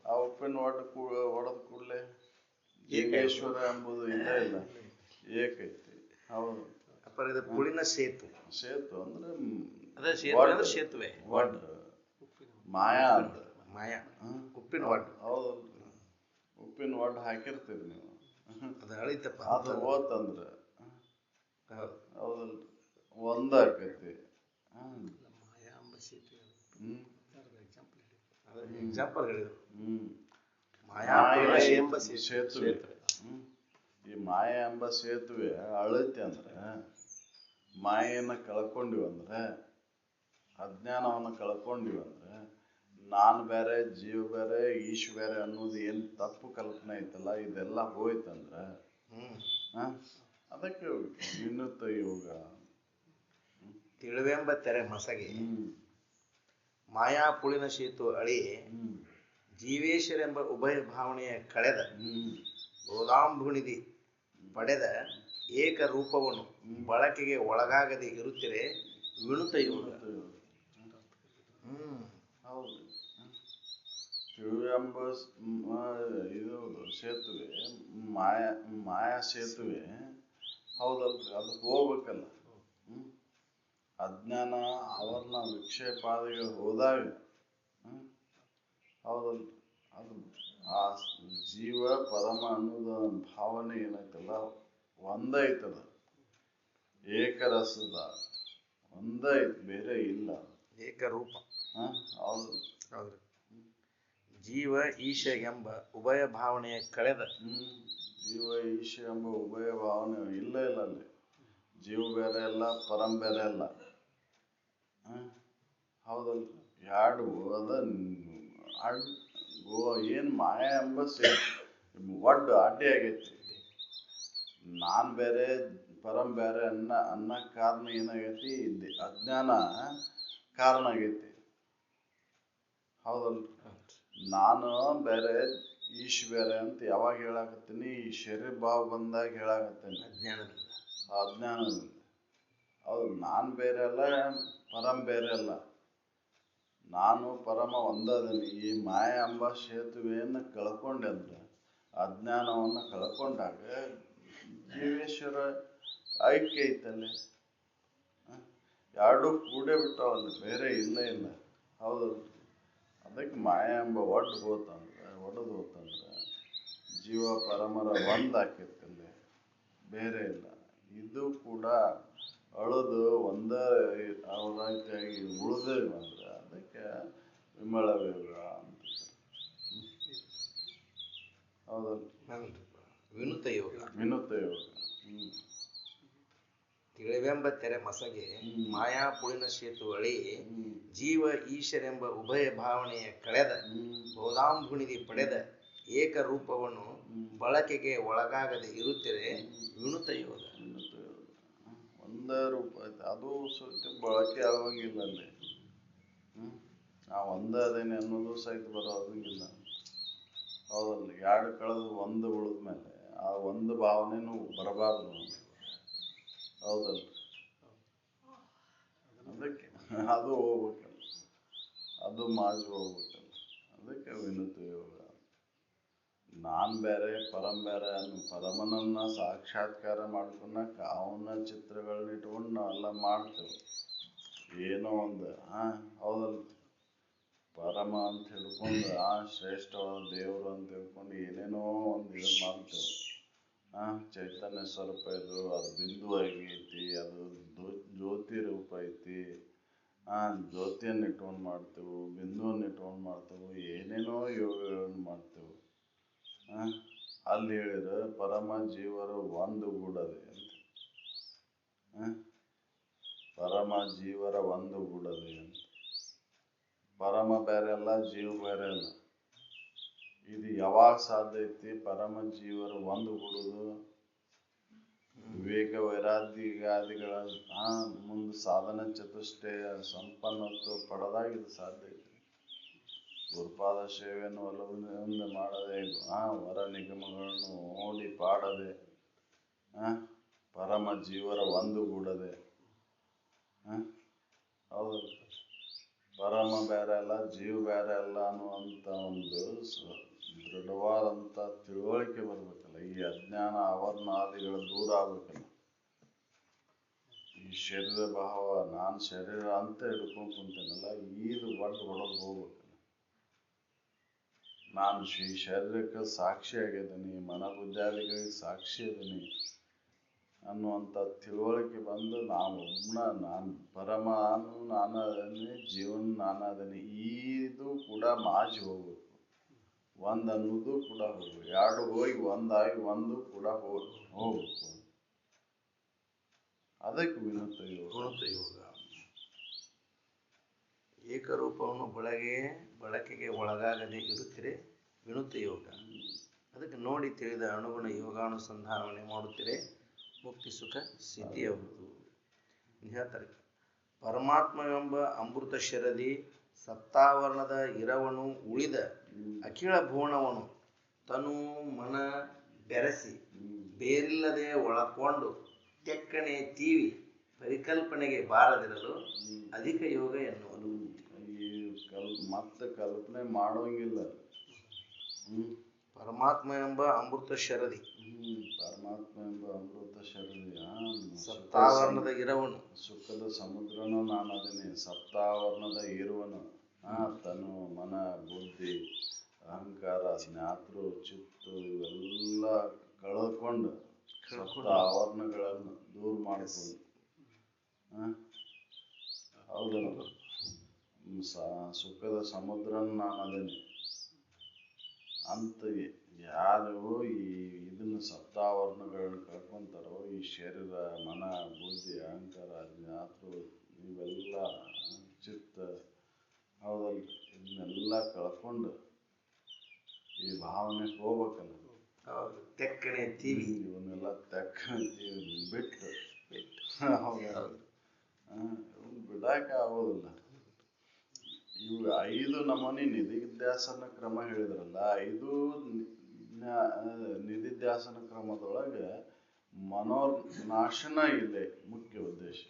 ಆ ಉಪ್ಪಿನ ಒಡ್ಡು ಒಡೆದ ಕೂಡಲೇ ಜೀವೇಶ್ವರ ಎಂಬುದು ಇಲ್ಲ ಏಕೈತಿ. ಹೌದು. ಇದು ಪುಳಿನ ಸೇತು. ಸೇತು ಅಂದ್ರೆ ಸೇತುವೆ. ಒಡ್ಡು ಮಾಯಾ ಅಂತ. ಮಾಯಾ ಉಪ್ಪಿನ ಒಡ್ಡು. ಹೌದು. ಉಪ್ಪಿನ ಒಡ್ಡು ಹಾಕಿರ್ತೀರಿ ನೀವು, ಅದು ಹಳಿತಪ್ಪ. ಅದು ಓತಂದ್ರ ಹೌದಲ್ರಿ, ಒಂದಾಕೈತಿ. ಎಕ್ಸಾಂಪಲ್ ಹೇಳಿದ್ರು. ಸೇತುವೆ. ಈ ಮಾಯ ಎಂಬ ಸೇತುವೆ ಅಳೈತಿ ಅಂದ್ರೆ, ಮಾಯೆಯನ್ನ ಕಳ್ಕೊಂಡಿವಂದ್ರೆ, ಅಜ್ಞಾನವನ್ನು ಕಳ್ಕೊಂಡಿವಂದ್ರೆ, ನಾನು ಬೇರೆ ಜೀವ ಬೇರೆ ಈಶ್ ಬೇರೆ ಅನ್ನೋದು ಏನು ತಪ್ಪು ಕಲ್ಪನೆ ಐತಲ್ಲ, ಇದೆಲ್ಲ ಹೋಯ್ತಂದ್ರೆ ಅದಕ್ಕೆ ವಿನುತ ಯೋಗ. ತಿಳಿವೆಂಬ ತೆರೆ ಮಸಗೆ ಮಾಯಾಪುಳಿನ ಸೇತು ಅಳಿ ಜೀವೇಶರೆಂಬ ಉಭಯ ಭಾವನೆಯ ಕಳೆದ ಬೋಧಾಂಭುಣಿದಿ ಪಡೆದ ಏಕ ರೂಪವನ್ನು ಬಳಕೆಗೆ ಒಳಗಾಗದೆ ಇರುತ್ತಿರೆ ವಿನುತ ಯೋಗ. ಹೌದು. ತಿಳಿವೆಂಬ ಇದು ಸೇತುವೆ, ಮಾಯಾ ಸೇತುವೆ ಹೌದಲ್ರಿ, ಅದು ಹೋಗ್ಬೇಕಲ್ಲ. ಅಜ್ಞಾನ ಅವರ್ನ ವಿಕ್ಷೇಪಾದಿಗಳು ಹೋದಾಗ ಹೌದಲ್ರಿ, ಅದು ಆ ಜೀವ ಪರಮ ಅನ್ನೋದ ಭಾವನೆ ಏನೈತಲ್ಲ ಒಂದೈತದ, ಏಕರಸದ ಒಂದೈತ್, ಬೇರೆ ಇಲ್ಲ, ಏಕರೂಪ. ಹೌದು. ಜೀವ ಈಶ ಎಂಬ ಉಭಯ ಭಾವನೆಯ ಕಳೆದ. ಜೀವ ಈಶ ಎಂಬ ಉಭಯ ಭಾವನೆ ಇಲ್ಲ ಅಲ್ಲಿ. ಜೀವ ಬೇರೆ ಅಲ್ಲ, ಪರಂ ಬೇರೆ ಅಲ್ಲ. ಹೌದಲ್ಲ, ಎರಡು ಅದ. ಏನ್ ಮಾಯಾ ಎಂಬ ಒಡ್ಡು ಅಡ್ಡಿ ಆಗೈತಿ. ನಾನ್ ಬೇರೆ ಪರಂ ಬೇರೆ ಅನ್ನ ಕಾರಣ ಏನಾಗೈತಿ, ಅಜ್ಞಾನ ಕಾರಣ ಆಗೈತಿ. ಹೌದಲ್ರಿ, ನಾನು ಬೇರೆ ಈಶ್ ಬೇರೆ ಅಂತ ಯಾವಾಗ ಹೇಳಾಕತ್ತೀನಿ, ಈ ಶರೀರ ಭಾವ ಬಂದಾಗ ಹೇಳಾಕತ್ತೀನಿ, ಅಜ್ಞಾನದಿಂದ. ಹೌದು, ನಾನು ಬೇರೆ ಅಲ್ಲ, ಪರಂ ಬೇರೆ ಅಲ್ಲ, ನಾನು ಪರಮ ಒಂದದನಿ. ಈ ಮಾಯಾ ಎಂಬ ಸೇತುವೆಯನ್ನು ಕಳ್ಕೊಂಡೆ ಅಂದ್ರೆ, ಅಜ್ಞಾನವನ್ನು ಕಳ್ಕೊಂಡಾಗ ಜೀವೇಶ್ವರ ಐಕ್ಯ ಐತಲ್ಲಿ. ಎರಡೂ ಕೂಡೇ ಬಿಟ್ಟಾವಲ್ಲಿ, ಬೇರೆ ಇಲ್ಲ. ಹೌದಲ್ರಿ, ಅದಕ್ಕೆ ಮಾಯಾ ಎಂಬ ಒಡ್ಡು ಹೋತಂದ್ರೆ ಜೀವ ಪರಮರ ಒಂದಾಕಿರ್ತಲ್ಲಿ, ಬೇರೆ ಇಲ್ಲ. ಇದು ಕೂಡ ಅಳದು ಒಂದ ರೀತಿಯಾಗಿ ಉಳಿದೇವು ಅಂದ್ರೆ ಅದಕ್ಕೆ ವಿಮಲ ಯೋಗ ಅಂತ. ಹೌದಲ್ರಿ, ವಿನುತ ಯೋಗ. ತಿಳಿವೆಂಬ ತೆರೆ ಮಸಗೆ ಮಾಯಾಪುಳಿನ ಸೇತು ಅಳಿ ಜೀವ ಈಶರೆಂಬ ಉಭಯ ಭಾವನೆಯ ಕಳೆದ ಬೋಧಾಂಬುಣಿದಿ ಪಡೆದ ಏಕರೂಪವನ್ನು ಬಳಕೆಗೆ ಒಳಗಾಗದೆ ಇರುತ್ತಿರೆ ವಿನುತ ಯೋಗ. ಒಂದೇ ರೂಪ ಐತೆ, ಅದು ಸಹಿತ ಬಳಕೆ ಆಗೋಂಗಿಲ್ಲ ಅಲ್ಲಿ. ನಾ ಒಂದೇ ಅದೇನೆ ಅನ್ನೋದು ಸಹಿತ ಬರೋದಂಗಿಲ್ಲ. ಹೌದಲ್ಲ, ಎರಡು ಕಳೆದು ಒಂದು ಉಳಿದ್ಮೇಲೆ ಆ ಒಂದು ಭಾವನೆನೂ ಬರಬಾರ್ದು. ಹೌದಲ್ಲ, ಅದಕ್ಕೆ ಅದು ಹೋಗ್ಬೇಕಲ್ಲ, ಅದು ಮಾಜಿ ಹೋಗ್ಬೇಕಲ್ಲ. ಅದಕ್ಕೆ ವಿನುತ ಯೋಗ. ನಾನ್ ಬೇರೆ ಪರಂ ಬೇರೆ ಅನ್ನೋ ಪರಮನನ್ನ ಸಾಕ್ಷಾತ್ಕಾರ ಮಾಡ್ಕೊಳಕ ಅವನ ಚಿತ್ರಗಳನ್ನ ಇಟ್ಕೊಂಡು ನಾವೆಲ್ಲ ಮಾಡ್ತೇವೆ. ಏನೋ ಒಂದು ಹೌದಲ್ಲ, ಪರಮ ಅಂತ ಹಿಡ್ಕೊಂಡು ಶ್ರೇಷ್ಠವಾದ ದೇವರು ಅಂತ ತಿಳ್ಕೊಂಡು ಏನೇನೋ ಒಂದು ಇದು ಮಾಡ್ತೇವೆ. ಚೈತನ್ಯ ಸ್ವರೂಪ ಇದು, ಅದು ಬಿಂದು ಆಗೈತಿ, ಅದು ಜ್ಯೋತಿ ರೂಪ ಐತಿ, ಜ್ಯೋತಿಯನ್ನು ಇಟ್ಕೊಂಡು ಮಾಡ್ತೇವೆ, ಬಿಂದುವನ್ನು ಇಟ್ಕೊಂಡು ಮಾಡ್ತೇವೆ, ಏನೇನೋ ಯೋಗಗಳನ್ನು ಮಾಡ್ತೇವೆ. ಅಲ್ಲಿ ಹೇಳಿದ್ರೆ ಪರಮ ಜೀವರು ಒಂದು ಗೂಡದೆ ಅಂತ. ಪರಮ ಜೀವರ ಒಂದು ಗೂಡದೆ ಅಂತ. ಪರಮ ಬೇರೆ ಅಲ್ಲ, ಜೀವ ಬೇರೆ ಅಲ್ಲ. ಇದು ಯಾವಾಗ ಸಾಧ್ಯ ಐತಿ? ಪರಮ ಜೀವರು ಒಂದು ಗೂಡುದು ವಿವೇಕ ವೈರಾಗ್ಯಾದಿಗಳ ಮುಂದೆ ಸಾಧನ ಚತುಷ್ಟಯ ಸಂಪನ್ನತ್ವ ಪಡೆದಾಗ ಇದು ಸಾಧ್ಯ ಐತಿ. ಗುರುಪಾದ ಸೇವೆಯನ್ನು ಒಲವಿನಿಂದ ಮಾಡದೆ ವರ ನಿಗಮಗಳನ್ನು ಓಡಿ ಪಾಡದೆ ಪರಮ ಜೀವರ ಒಂದು ಗೂಡದೆ. ಹೌದು, ಪರಮ ಬೇರೆ ಅಲ್ಲ, ಜೀವ ಬೇರೆ ಅಲ್ಲ ಅನ್ನುವಂಥ ಒಂದು ದೃಢವಾದಂಥ ತಿಳುವಳಿಕೆ ಬರ್ಬೇಕಲ್ಲ. ಈ ಅಜ್ಞಾನ ಆವರಣಾದಿಗಳು ದೂರ ಆಗ್ಬೇಕಲ್ಲ. ಈ ಶರೀರ ಭಾವ, ನಾನು ಶರೀರ ಅಂತ ಹಿಡ್ಕೊಂಡು ಕುಂತೇನಲ್ಲ, ಇದು ಒಟ್ಟು ಹೊಡೆದು ಹೋಗ್ಬೇಕಲ್ಲ. ನಾನು ಈ ಶರೀರಕ್ಕೆ ಸಾಕ್ಷಿ ಆಗಿದ್ದೀನಿ, ಮನಬುದ್ಧಾದಿಗಳಿಗೆ ಸಾಕ್ಷಿ ಇದೀನಿ ಅನ್ನುವಂಥ ತಿಳುವಳಿಕೆ ಬಂದು ನಾನು ಪರಮ ನಾನಾದನೆ, ಜೀವನ ನಾನಾದನೆ, ಇದು ಕೂಡ ಮಾಜಿ ಹೋಗ್ಬೇಕು. ಒಂದು ಅನ್ನೋದು ಕೂಡ ಹೋಗ್ಬೇಕು. ಎರಡು ಹೋಗಿ ಒಂದಾಗಿ ಒಂದು ಕೂಡ ಹೋಗ್ಬೇಕು. ಅದಕ್ಕೆ ವಿನುತ ಯೋಗ. ಏಕರೂಪವನ್ನು ಬಳಕೆಗೆ ಒಳಗಾಗದೆ ಇರುತ್ತಿರೆ ವಿನುತ ಯೋಗ. ಅದಕ್ಕೆ ನೋಡಿ ತಿಳಿದ ಅನುಗುಣ ಯೋಗಾನುಸಂಧಾನವನ್ನೇ ಮಾಡುತ್ತಿರೆ ಮುಕ್ತಿ ಸುಖ ಸಿದ್ಧಿಯಾಗುವುದು. ಹೇಳ್ತಾರೆ, ಪರಮಾತ್ಮವೆಂಬ ಅಮೃತ ಶರದಿ ಸಪ್ತಾವರಣದ ಇರವನು ಉಳಿದ ಅಖಿಳ ಭುವನವನು ತನು ಮನ ಬೆರೆಸಿ ಬೇರಿಲ್ಲದೆ ಒಳಕೊಂಡು ತೆಕ್ಕಣೆ ತೀವಿ ಪರಿಕಲ್ಪನೆಗೆ ಬಾರದಿರಲು ಅಧಿಕ ಯೋಗ ಎನ್ನುವುದು. ಮತ್ತೆ ಕಲ್ಪನೆ ಮಾಡೋಂಗಿಲ್ಲ. ಪರಮಾತ್ಮ ಎಂಬ ಅಮೃತ ಶರದಿ, ಪರಮಾತ್ಮ ಎಂಬ ಅಮೃತ ಶರದಿ ಸಪ್ತಾವರಣದ ಇರವನು, ಸುಖದ ಸಮುದ್ರನು ನಾನದೇನೆ, ಸಪ್ತಾವರಣದ ಇರುವನು ತನು ಮನ ಬುದ್ಧಿ ಅಹಂಕಾರ ಜ್ಞಾತೃ ಚಿತ್ತು ಇವೆಲ್ಲ ಕಳ್ಕೊಂಡು ಸಪ್ತ ಆವರಣಗಳನ್ನು ದೂರ ಮಾಡಿಕೊಂಡು ಹೌದಲ್ಲ, ಸುಖದ ಸಮುದ್ರನ ನಾನದೇನೆ ಅಂತ ಯಾರು ಇದನ್ನು ಸಪ್ತಾವರಣಗಳನ್ನು ಕಳ್ಕೊಂತಾರೋ, ಈ ಶರೀರ ಮನ ಬುದ್ಧಿ ಅಹಂಕಾರ ಜ್ಞಾತೃ ಇವೆಲ್ಲ ಚಿತ್ತ ಹೌದಲ್ರಿ, ಇದನ್ನೆಲ್ಲ ಕಳ್ಕೊಂಡು ಈ ಭಾವನೆ ಹೋಗ್ಬೇಕಲ್ಲ. ತೆಕ್ಕಣೆ ತೀವಿ ಇವನ್ನೆಲ್ಲ ತೆಕ್ಕಣೆ ತೀವಿ ಬಿಟ್ಟು ಹೌದು ಬಿಡಾಕ ಆಗೋದಿಲ್ಲ. ಇವು 5 ನಮೂನಿ ನಿಧಿಧ್ಯಾಸನ ಕ್ರಮ ಹೇಳಿದ್ರಲ್ಲ, 5 ನಿಧಿಧ್ಯಾಸನ ಕ್ರಮದೊಳಗೆ ಮನೋನಾಶನ ಇದೆ ಮುಖ್ಯ ಉದ್ದೇಶ.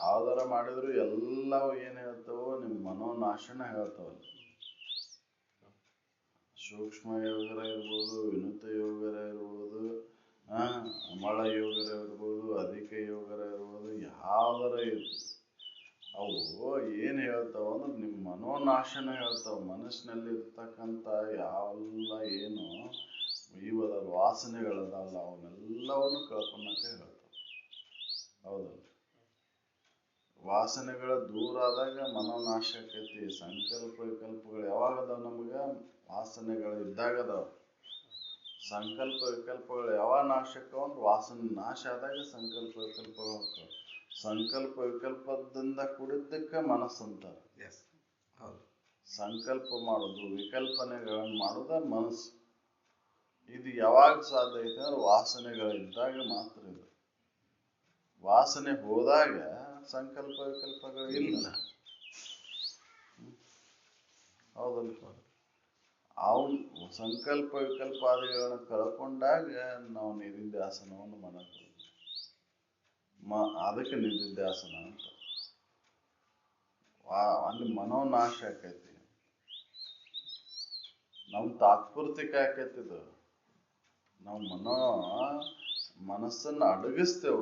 ಯಾವ್ದಾರ ಮಾಡಿದ್ರು ಎಲ್ಲವೂ ಏನ್ ಹೇಳ್ತಾವೋ ನಿಮ್ಮ ಮನೋನಾಶನ ಹೇಳ್ತಾವಲ್ಲ. ಸೂಕ್ಷ್ಮ ಯೋಗರ ಇರ್ಬೋದು, ವಿನುತ ಯೋಗರ ಇರ್ಬೋದು, ಅಮಳ ಯೋಗರ ಇರ್ಬೋದು, ಅಧಿಕ ಯೋಗರ ಇರ್ಬೋದು, ಯಾವ್ದಾರ ಅವು ಏನ್ ಹೇಳ್ತಾವ ಅಂದ್ರೆ ನಿಮ್ಮ ಮನೋನಾಶನ ಹೇಳ್ತಾವ. ಮನಸ್ಸಿನಲ್ಲಿ ಇರ್ತಕ್ಕಂಥ ಯಾವೆಲ್ಲ ಏನು ಇವದ ವಾಸನೆಗಳದಾವಲ್ಲ ಅವನ್ನೆಲ್ಲವನ್ನು ಕಳ್ಕೊಳಕ್ಕೆ ಹೇಳ್ತಾವ. ಹೌದಲ್ಲ, ವಾಸನೆಗಳ ದೂರ ಆದಾಗ ಮನೋನಾಶ ಆಕೈತಿ. ಸಂಕಲ್ಪ ವಿಕಲ್ಪಗಳು ಯಾವಾಗ ಅದಾವ? ನಮ್ಗೆ ವಾಸನೆಗಳು ಇದ್ದಾಗ ಅದಾವ. ಸಂಕಲ್ಪ ವಿಕಲ್ಪಗಳು ಯಾವ ನಾಶಕ್ಕ ಅಂದ್ರೆ ವಾಸನೆ ನಾಶ ಆದಾಗ ಸಂಕಲ್ಪ ವಿಕಲ್ಪಗಳು ಹೋಗ್ತಾವ. ಸಂಕಲ್ಪ ವಿಕಲ್ಪದಿಂದ ಕೂಡಿದ್ದಕ್ಕೆ ಮನಸ್ಸು ಅಂತಾರೆ. ಹೌದು. ಸಂಕಲ್ಪ ಮಾಡೋದು ವಿಕಲ್ಪನೆಗಳನ್ನು ಮಾಡೋದ ಮನಸ್ಸು. ಇದು ಯಾವಾಗ ಸಾಧ್ಯ ಐತೆ ಅಂದ್ರೆ ವಾಸನೆಗಳಿದ್ದಾಗ ಮಾತ್ರ. ಇದು ವಾಸನೆ ಹೋದಾಗ ಸಂಕಲ್ಪ ವಿಕಲ್ಪಗಳು ಇಲ್ಲ. ಹೌದಲ್ಪ. ಅವನು ಸಂಕಲ್ಪ ವಿಕಲ್ಪಾದಿಗಳನ್ನ ಕಳ್ಕೊಂಡಾಗ ನಾವು ನಿಧಿಧ್ಯಾಸನವನ್ನು ಮಾಡಬಹುದು. ಅದಕ್ಕೆ ನಿಧಿಧ್ಯಾಸನ ಅಂತ. ಅಲ್ಲಿ ಮನೋನಾಶ ಆಕೈತಿ. ನಮ್ ತಾತ್ಪೂರ್ತಿಕ ಆಕೈತಿದು. ನಾವು ಮನಸ್ಸನ್ನ ಅಡಗಿಸ್ತೇವ,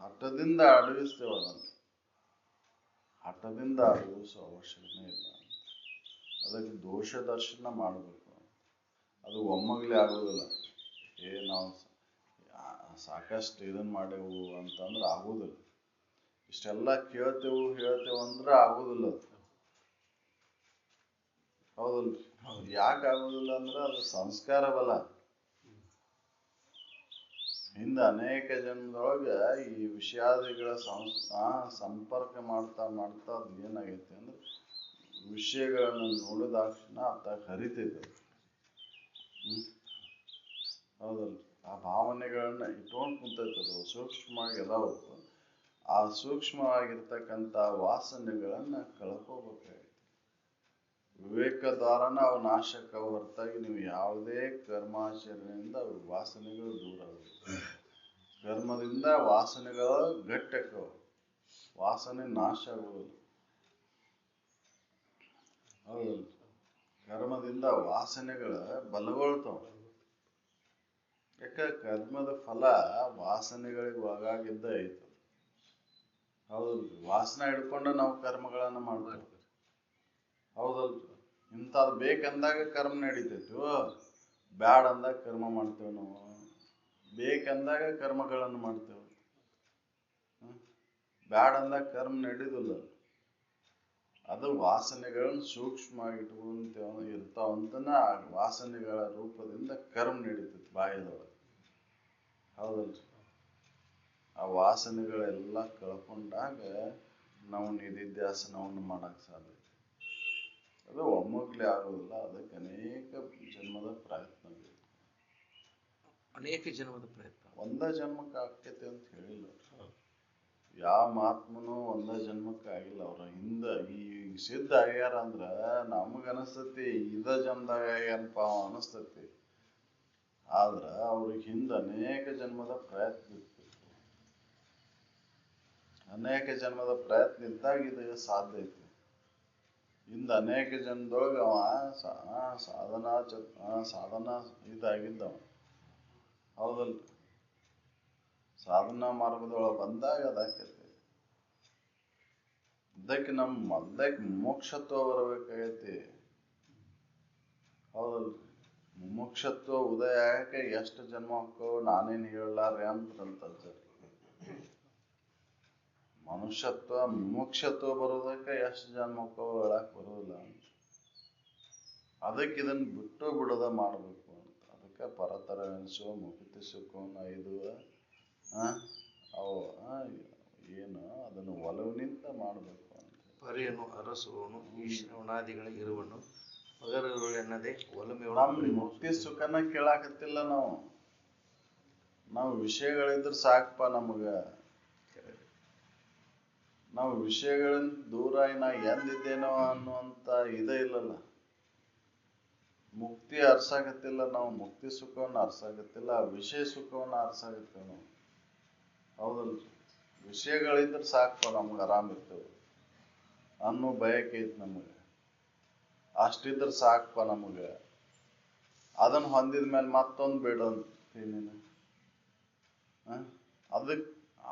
ಹಠದಿಂದ ಅಡಗಿಸ್ತೇವ. ಅದನ್ನು ಹಠದಿಂದ ಅಡಗಿಸೋ ಅವಶ್ಯಕತೆ ಇಲ್ಲ. ಅದಕ್ಕೆ ದೋಷ ದರ್ಶನ ಮಾಡಬೇಕು. ಅದು ಒಮ್ಮಗಲೇ ಆಗೋದಿಲ್ಲ. ನಾವು ಸಾಕಷ್ಟು ಇದನ್ನ ಮಾಡೇವು ಅಂತಂದ್ರೆ ಆಗೋದಿಲ್ಲ. ಇಷ್ಟೆಲ್ಲ ಕೇಳ್ತೇವು ಹೇಳ್ತೇವು ಅಂದ್ರೆ ಆಗೋದಿಲ್ಲ. ಹೌದಲ್ರಿ? ಯಾಕೆ ಆಗೋದಿಲ್ಲ ಅಂದ್ರೆ ಅದು ಸಂಸ್ಕಾರ ಬಲ. ಹಿಂದೆ ಅನೇಕ ಜನ್ಮದೊಳಗ ಈ ವಿಷಯಾದಿಗಳ ಸಂಪರ್ಕ ಮಾಡ್ತಾ ಮಾಡ್ತಾ ಅದು ಏನಾಗೈತೆ ಅಂದ್ರೆ ವಿಷಯಗಳನ್ನು ನೋಡಿದಾಕ್ಷಣ ಅತ್ತ ಹರಿತೈತೆ. ಹೌದಲ್ರಿ? ಆ ಭಾವನೆಗಳನ್ನ ಇಟ್ಕೊಂಡು ಕುಂತೈತದು. ಸೂಕ್ಷ್ಮವಾಗಿ ಅದಾವು. ಆ ಸೂಕ್ಷ್ಮವಾಗಿರ್ತಕ್ಕಂಥ ವಾಸನೆಗಳನ್ನ ಕಳ್ಕೋಬೇಕಾಗೈತಿ. ವಿವೇಕ ದ್ವಾರನ ಅವು ನಾಶಕ್ಕ ಹೊರತಾಗಿ ನೀವು ಯಾವುದೇ ಕರ್ಮಾಚರಣೆಯಿಂದ ವಾಸನೆಗಳು ದೂರ ಆಗುತ್ತೆ. ಕರ್ಮದಿಂದ ವಾಸನೆಗಳು ಗಟ್ಟಕ್ಕವು. ವಾಸನೆ ನಾಶ ಆಗುವುದಿಲ್ಲ. ಹೌದಲ್ಲ? ಕರ್ಮದಿಂದ ವಾಸನೆಗಳ ಬಲಗೊಳ್ತಾವ. ಯಾಕ ಕರ್ಮದ ಫಲ ವಾಸನೆಗಳಿಗೆ ಒಳಗಾಗಿದ್ದ ಐತು. ಹೌದಲ್ರಿ? ವಾಸನೆ ಹಿಡ್ಕೊಂಡು ನಾವು ಕರ್ಮಗಳನ್ನ ಮಾಡ್ತೇವೆ. ಹೌದಲ್ರಿ? ಇಂಥದ್ದು ಬೇಕಂದಾಗ ಕರ್ಮ ನಡೀತೈತಿ. ಬ್ಯಾಡ ಅಂದಾಗ ಕರ್ಮ ಮಾಡ್ತೇವೆ. ನಾವು ಬೇಕಂದಾಗ ಕರ್ಮಗಳನ್ನು ಮಾಡ್ತೇವೆ. ಬ್ಯಾಡ ಅಂದಾಗ ಕರ್ಮ ನಡೀದಿಲ್ಲ. ಅದು ವಾಸನೆಗಳನ್ನ ಸೂಕ್ಷ್ಮವಾಗಿ ಇಟ್ಕೊಂತ ಇರ್ತಾವಂತನ ವಾಸನೆಗಳ ರೂಪದಿಂದ ಕರ್ಮ ನಡೀತೈತಿ ಬಾಯದೊಳಗೆ. ಹೌದಲ್ರಿ? ಆ ವಾಸನೆಗಳೆಲ್ಲ ಕಳ್ಕೊಂಡಾಗ ನಾವು ನಿಧಿಧ್ಯಾಸನವನ್ನು ಮಾಡಕ್ ಸಾಧ್ಯ. ಅದು ಒಮ್ಮಗ್ಲೇ ಆಗೋದಿಲ್ಲ. ಅದಕ್ಕೆ ಅನೇಕ ಜನ್ಮದ ಪ್ರಯತ್ನ ಬೇಕು. ಅನೇಕ ಜನ್ಮದ ಪ್ರಯತ್ನ. ಒಂದ ಜನ್ಮಕ್ಕೆ ಆಕೈತೆ ಅಂತ ಹೇಳಿಲ್ಲ. ಯಾವ ಮಹಾತ್ಮನೂ ಒಂದ ಜನ್ಮಕ್ಕೆ ಆಗಿಲ್ಲ. ಅವ್ರ ಹಿಂದ ಈ ಸಿದ್ಧ ಆಗ್ಯಾರ ಅಂದ್ರ ನಮಗ ಅನಸ್ತತಿ ಇದ ಜನ್ಮದಾಗ ಆಗ್ಯಾನಪ್ಪ ಅನಸ್ತತಿ. ಆದ್ರ ಅವ್ರಿಗೆ ಹಿಂದ ಅನೇಕ ಜನ್ಮದ ಪ್ರಯತ್ನ ಇರ್ತಿತ್ತು. ಅನೇಕ ಜನ್ಮದ ಪ್ರಯತ್ನ ಇದ್ದಾಗ ಇದು ಸಾಧ್ಯ ಐತಿ. ಹಿಂದ ಅನೇಕ ಜನ್ಮದೊಳಗ ಅವ ಸಾಧನಾ ಇದಾಗಿದ್ದವ. ಹೌದಲ್ರಿ? ಸಾಧನಾ ಮಾರ್ಗದೊಳಗೆ ಬಂದಾಗ ಅದಾಕೈತಿ. ಇದಕ್ಕೆ ನಮ್ಮ ಮೊದಲಕ್ಕೆ ಮುಮುಕ್ಷತ್ವ ಬರಬೇಕಾಗೈತಿ. ಹೌದಲ್ರಿ? ಮುಮುಕ್ಷತ್ವ ಉದಯ ಆಗಕ್ಕೆ ಎಷ್ಟು ಜನ್ಮ ಹೋಕ್ಕೋ ನಾನೇನು ಹೇಳಲಾರೆ ಅಂತಂತಜ್ಜ. ಮನುಷ್ಯತ್ವ ಮುಮುಕ್ಷತ್ವ ಬರೋದಕ್ಕೆ ಎಷ್ಟು ಜನ್ಮ ಹೋಕ್ಕೋ ಹೇಳಕ್ ಬರೋದಿಲ್ಲ. ಅದಕ್ಕೆ ಇದನ್ನ ಬಿಟ್ಟು ಬಿಡದ ಮಾಡ್ಬೇಕು ಅಂತ. ಅದಕ್ಕೆ ಪರತರ ಎನಿಸುವ ಮುಕ್ತಿ ಸುಖವನ್ನ ಐದು ಅವು ಏನು ಅದನ್ನು ಒಲವಿನಿಂದ ಮಾಡಬೇಕು ಅಂತ. ಪರಿಯನ್ನು ಅರಸುವನು ಈಶ್ವರನಾದಿಗಳ ಇರುವನು ಮಗರು ಎನ್ನದೆ ನಮ್ಮ ಮುಕ್ತಿ ಸುಖನ ಕೇಳಾಕತ್ತಿಲ್ಲ ನಾವು. ನಾವು ವಿಷಯಗಳಿದ್ರೆ ಸಾಕಪ್ಪ ನಮಗ. ನಾವು ವಿಷಯಗಳಿಂದ ದೂರ ನಾ ಎಂದಿದ್ದೇನೋ ಅನ್ನುವಂತ ಇದೇ ಇಲ್ಲಲ್ಲ. ಮುಕ್ತಿ ಅರ್ಸಾಗತ್ತಿಲ್ಲ. ನಾವು ಮುಕ್ತಿ ಸುಖವನ್ನ ಅರ್ಸಾಗತ್ತಿಲ್ಲ. ವಿಷಯ ಸುಖವನ್ನ ಅರ್ಸಾಗತ್ತೇವೆ ನಾವು. ಹೌದಲ್ರಿ? ವಿಷಯಗಳಿದ್ರೆ ಸಾಕಪ್ಪ ನಮ್ಗೆ ಆರಾಮಿರ್ತೇವೆ ಅನ್ನೋ ಬಯಕೆ ಐತಿ ನಮಗೆ. ಅಷ್ಟಿದ್ರೆ ಸಾಕಪ್ಪ ನಮಗೆ. ಅದನ್ನ ಹೊಂದಿದ ಮೇಲೆ ಮತ್ತೊಂದು ಬೇಡ ಅಂತೀನಿ. ಅದಕ್ಕೆ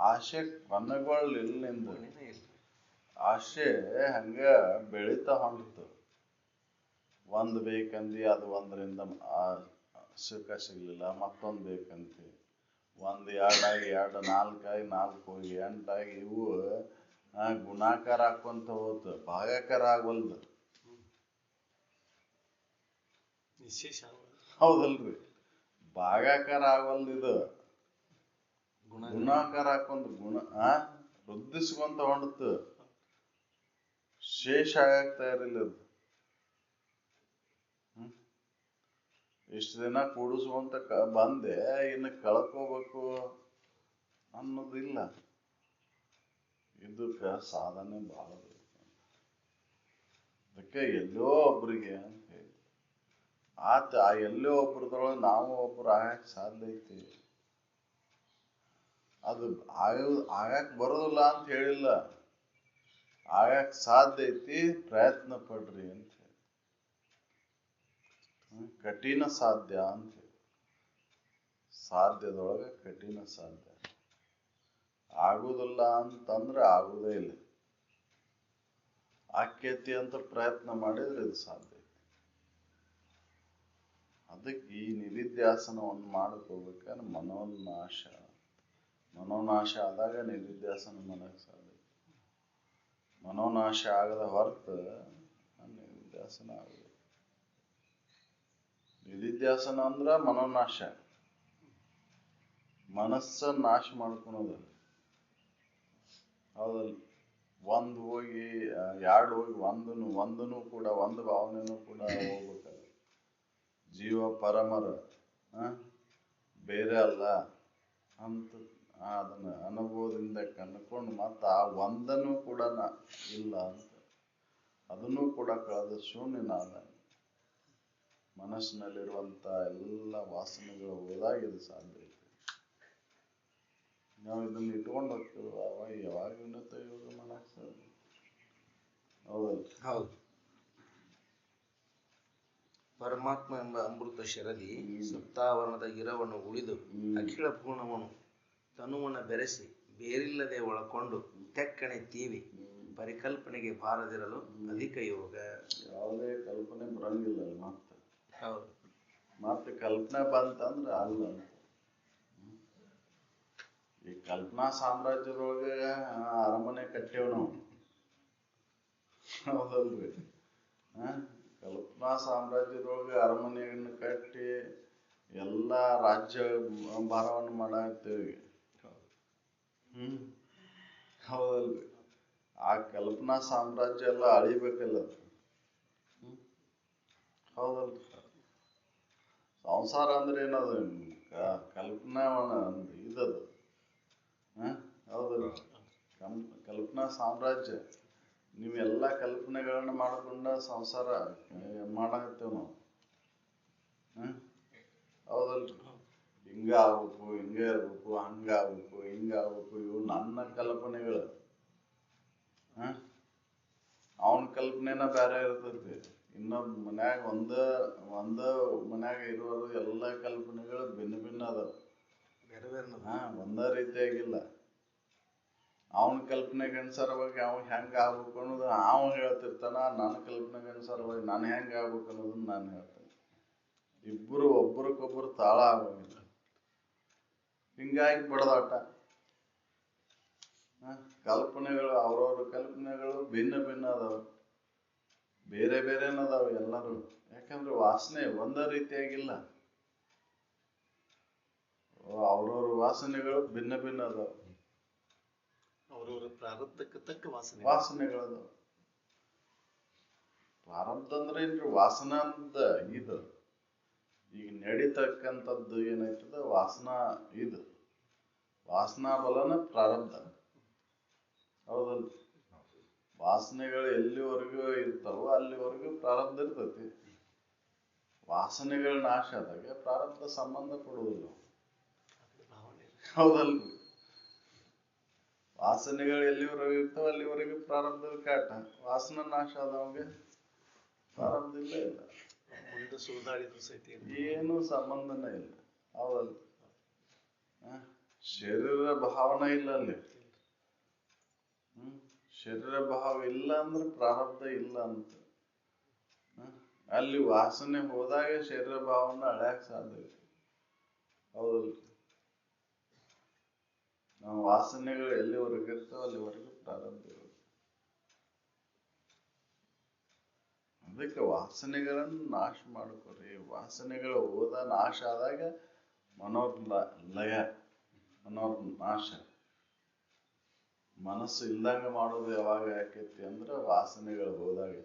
ಆಸೆ ಕೊನೆಗೊಳ್ಳಿಲ್ಲ. ಆಸೆ ಹಂಗ ಬೆಳೀತಾ ಹೊಂಟಿತು. ಒಂದು ಬೇಕಂದಿ ಅದು ಒಂದರಿಂದ ಸುಖ ಸಿಗ್ಲಿಲ್ಲ. ಮತ್ತೊಂದು ಬೇಕಂತಿ. ಒಂದು ಎರಡಾಗಿ ಎರಡು ನಾಲ್ಕಾಗಿ ನಾಲ್ಕು ಹೋಗಿ 8 ಆಗಿ ಇವು ಗುಣಾಕಾರ ಹಾಕೊಂತ ಹೋತು. ಭಾಗಾಕಾರ ಆಗವಲ್ದು. ವಿಶೇಷ. ಹೌದಲ್ರಿ? ಭಾಗಾಕಾರ ಆಗವಲ್ದು ಇದು, ಗುಣಾಕಾರ ಹಾಕೊಂದು ಗುಣ ವೃದ್ಧಿಸ್ಕೊಂತ ಹೊಂಡತು, ಶೇಷ ಆಗಕ್ ತಯಾರಿಲ್ಲ ಅದು. ಇಷ್ಟು ದಿನ ಕೂಡಿಸ್ಕೊಂತ ಬಂದೆ, ಇನ್ನು ಕಳ್ಕೋಬೇಕು ಅನ್ನೋದಿಲ್ಲ. ಇದಕ್ಕ ಸಾಧನೆ ಬಹಳ ಬೇಕು. ಅದಕ್ಕೆ ಎಲ್ಲೋ ಒಬ್ರಿಗೆ ಅಂತ ಹೇಳಿ ಆತ ಆ ಎಲ್ಲೋ ಒಬ್ರದೊಳಗೆ ನಾವು ಒಬ್ರು ಆಗಕ್ ಸಾಧ್ಯ ಐತಿ. ಅದು ಆಗಕ್ ಬರೋದಿಲ್ಲ ಅಂತ ಹೇಳಿಲ್ಲ, ಆಗಕ್ ಸಾಧ್ಯ ಐತಿ, ಪ್ರಯತ್ನ ಪಡ್ರಿ ಅಂತ ಹೇಳಿ. ಕಠಿಣ ಸಾಧ್ಯ ಅಂತ ಹೇಳಿ, ಸಾಧ್ಯದೊಳಗೆ ಕಠಿಣ ಸಾಧ್ಯ. ಆಗುದಿಲ್ಲ ಅಂತಂದ್ರೆ ಆಗುದೇ ಇಲ್ಲ, ಆಕ್ಯತಿ ಅಂತ ಪ್ರಯತ್ನ ಮಾಡಿದ್ರೆ ಇದು ಸಾಧ್ಯ. ಅದಕ್ಕೆ ಈ ನಿಧಿಧ್ಯಾಸನವನ್ನು ಮಾಡ್ಕೋಬೇಕಾದ್ರೆ ಮನೋನಾಶ ಆದಾಗ ನಿಧಿಧ್ಯಾಸನ ಮಾಡಕ್ ಸಾಧ್ಯ. ಮನೋನಾಶ ಆಗದ ಹೊರತು ನಿಧಿಧ್ಯಾಸನ ಆಗುದು. ನಿಧಿಧ್ಯಾಸನ ಅಂದ್ರ ಮನೋನಾಶ, ಮನಸ್ಸ ನಾಶ ಮಾಡ್ಕೊಳೋದು. ಹೌದಲ್ಲ, ಒಂದು ಹೋಗಿ ಎರಡು ಹೋಗಿ ಒಂದನು ಕೂಡ ಒಂದು ಭಾವನೆನೂ ಕೂಡ ಹೋಗ್ಬೇಕಲ್ಲ. ಜೀವ ಪರಮರ ಬೇರೆ ಅಲ್ಲ ಅಂತ ಅದನ್ನ ಅನುಭವದಿಂದ ಕಂಡುಕೊಂಡು ಮತ್ತ ಆ ಒಂದನ್ನು ಕೂಡ ಇಲ್ಲ ಅಂತ ಅದನ್ನು ಕೂಡ ಕಳೆದ ಶೂನ್ಯನಾದ ಮನಸ್ಸಿನಲ್ಲಿರುವಂತ ಎಲ್ಲ ವಾಸನೆಗಳು ಹೋದಾಗ ಇದು ಸಾಧ್ಯ ಐತಿ. ನಾವು ಇದನ್ನ ಇಟ್ಕೊಂಡು ಹೋಗ್ತೀವಿ, ಅವಾಗ ಯಾವಾಗ ಉನ್ನತ ಯೋಗ ಮಾಡಕ್ ಸಾಧ್ಯ. ಹೌದಲ್ಲ? ಹೌದು. ಪರಮಾತ್ಮ ಎಂಬ ಅಮೃತ ಶರದಿ ಸಪ್ತಾವರಣದ ಗಿರವನ್ನು ಉಳಿದು ಅಖಿಳ ಪೂರ್ಣವನ್ನು ತನುವನ್ನು ಬೆರೆಸಿ ಬೇರಿಲ್ಲದೆ ಒಳಕೊಂಡು ತೆಕ್ಕಣೆ ತೀವಿ ಪರಿಕಲ್ಪನೆಗೆ ಬಾರದಿರಲು ಅಧಿಕ ಯೋಗ. ಯಾವುದೇ ಕಲ್ಪನೆ ಬರಂಗಿಲ್ಲ ಮತ್ತೆ. ಹೌದು. ಮತ್ತೆ ಕಲ್ಪನೆ ಬಂತಂದ್ರೆ ಅಲ್ಲ. ಈ ಕಲ್ಪನಾ ಸಾಮ್ರಾಜ್ಯದೊಳಗೆ ಅರಮನೆ ಕಟ್ಟೇವ್ ನಾವು. ಹೌದಲ್ರಿ? ಕಲ್ಪನಾ ಸಾಮ್ರಾಜ್ಯದೊಳಗೆ ಅರಮನೆಯನ್ನು ಕಟ್ಟಿ ಎಲ್ಲ ರಾಜ್ಯ ಭಾರವನ್ನು ಮಾಡಾಕ್ತೇವಿ. ಹೌದಲ್ರಿ? ಆ ಕಲ್ಪನಾ ಸಾಮ್ರಾಜ್ಯ ಎಲ್ಲ ಅಳಿಬೇಕಲ್ಲ. ಹೌದಲ್ರಿ? ಸಂಸಾರ ಅಂದ್ರೆ ಏನದು? ಕಲ್ಪನಾ ಇದದು. ಹೌದಲ್ರಿ? ಕಲ್ಪನಾ ಸಾಮ್ರಾಜ್ಯ. ನೀವೆಲ್ಲ ಕಲ್ಪನೆಗಳನ್ನ ಮಾಡ್ಕೊಂಡ ಸಂಸಾರ ಮಾಡಾಕತ್ತೇವ್ ನಾವು. ಹೌದಲ್ರಿ? ಹಿಂಗ ಆಗ್ಬೇಕು, ಹಿಂಗ ಇರ್ಬೇಕು, ಹಂಗ ಆಗ್ಬೇಕು, ಹಿಂಗ ಆಗ್ಬೇಕು, ಇವು ನನ್ನ ಕಲ್ಪನೆಗಳು. ಅವನ ಕಲ್ಪನೆನ ಬೇರೆ ಇರ್ತೈತಿ. ಇನ್ನೊಂದ್ ಮನ್ಯಾಗ ಒಂದ ಮನ್ಯಾಗ ಇರೋರು ಎಲ್ಲ ಕಲ್ಪನೆಗಳು ಭಿನ್ನ ಭಿನ್ನ ಅದಾವ. ಒಂದ ರೀತಿಯಾಗಿಲ್ಲ. ಅವನ ಕಲ್ಪನೆಗೆ ಅನುಸಾರವಾಗಿ ಅವ್ ಹೆಂಗ ಆಗ್ಬೇಕು ಅನ್ನೋದು ಅವ ಹೇಳ್ತಿರ್ತಾನ. ನನ್ನ ಕಲ್ಪನೆಗೆ ಅನುಸಾರವಾಗಿ ನಾನು ಹೆಂಗ ಆಗ್ಬೇಕು ಅನ್ನೋದನ್ನ ನಾನು ಹೇಳ್ತೇನೆ. ಇಬ್ಬರು ಒಬ್ಬರಿಗೊಬ್ಬರು ತಾಳ ಆಗೋಗಿಲ್ಲ. ಹಿಂಗಾಗಿ ಬಡದಾಟ. ಕಲ್ಪನೆಗಳು ಅವ್ರವ್ರ ಕಲ್ಪನೆಗಳು ಭಿನ್ನ ಭಿನ್ನ ಅದಾವ, ಬೇರೆ ಬೇರೆನದಾವ ಎಲ್ಲರೂ. ಯಾಕಂದ್ರೆ ವಾಸನೆ ಒಂದ ರೀತಿಯಾಗಿಲ್ಲ. ಅವ್ರವ್ರ ವಾಸನೆಗಳು ಭಿನ್ನ ಭಿನ್ನ ಅದಾವ. ಅವರವರ ಪ್ರಾರಬ್ಧಕ್ಕೆ ತಕ್ಕ ವಾಸನೆಗಳದಾವ. ಪ್ರಾರಬ್ಧ ಅಂದ್ರೆ ಏನ್ರಿ? ವಾಸನ ಅಂತ ಇದು ಈಗ ನಡೀತಕ್ಕಂಥದ್ದು ಏನಾಯ್ತದ ವಾಸನಾ ಇದು ವಾಸನಾ ಬಲನ ಪ್ರಾರಬ್ಧ. ಹೌದಲ್ಲ? ವಾಸನೆಗಳು ಎಲ್ಲಿವರೆಗೂ ಇರ್ತಾವೋ ಅಲ್ಲಿವರೆಗೂ ಪ್ರಾರಬ್ಧ ಇರ್ತೈತಿ. ವಾಸನೆಗಳ ನಾಶ ಆದಾಗ ಪ್ರಾರಬ್ಧ ಸಂಬಂಧ ಕೊಡುವುದಿಲ್ಲ. ಹೌದಲ್ರಿ? ವಾಸನೆಗಳು ಎಲ್ಲಿವರೆಗೂ ಇರ್ತಾವ ಅಲ್ಲಿವರೆಗೂ ಪ್ರಾರಬ್ಧದ ಕಾಟ. ವಾಸನ ನಾಶ ಆದವಂಗೆ ಪ್ರಾರಬ್ಧ ಇಲ್ಲ ಇಲ್ಲ. ಮುಂದೆ ಸುಧಾರಿದ್ರು ಸಹಿತ ಏನು ಸಂಬಂಧನೇ ಇಲ್ಲ. ಹೌದಲ್ಲ? ಶರೀರ ಭಾವನೆ ಇಲ್ಲ ಅಲ್ಲಿ. ಶರೀರ ಭಾವ ಇಲ್ಲ ಅಂದ್ರೆ ಪ್ರಾರಬ್ಧ ಇಲ್ಲ ಅಂತ. ಅಲ್ಲಿ ವಾಸನೆ ಹೋದಾಗ ಶರೀರ ಭಾವನ ಅಳ್ಯಾಕ ಸಾಧ್ಯ ಐತಿ. ಹೌದಲ್ಲ? ನಾವು ವಾಸನೆಗಳು ಎಲ್ಲಿವರೆಗೂ ಇರ್ತಾವ ಅಲ್ಲಿವರೆಗೂ ಪ್ರಾರಬ್ಧ ಇರುತ್ತೆ. ಅದಕ್ಕೆ ವಾಸನೆಗಳನ್ನು ನಾಶ ಮಾಡ್ಕೊರಿ. ವಾಸನೆಗಳು ಹೋದ ನಾಶ ಆದಾಗ ಲಯ ನಾಶ. ಮನಸ್ಸು ಇಲ್ದಂಗ ಮಾಡೋದು ಯಾವಾಗ ಯಾಕೈತಿ ಅಂದ್ರೆ ವಾಸನೆಗಳು ಹೋದಾಗ.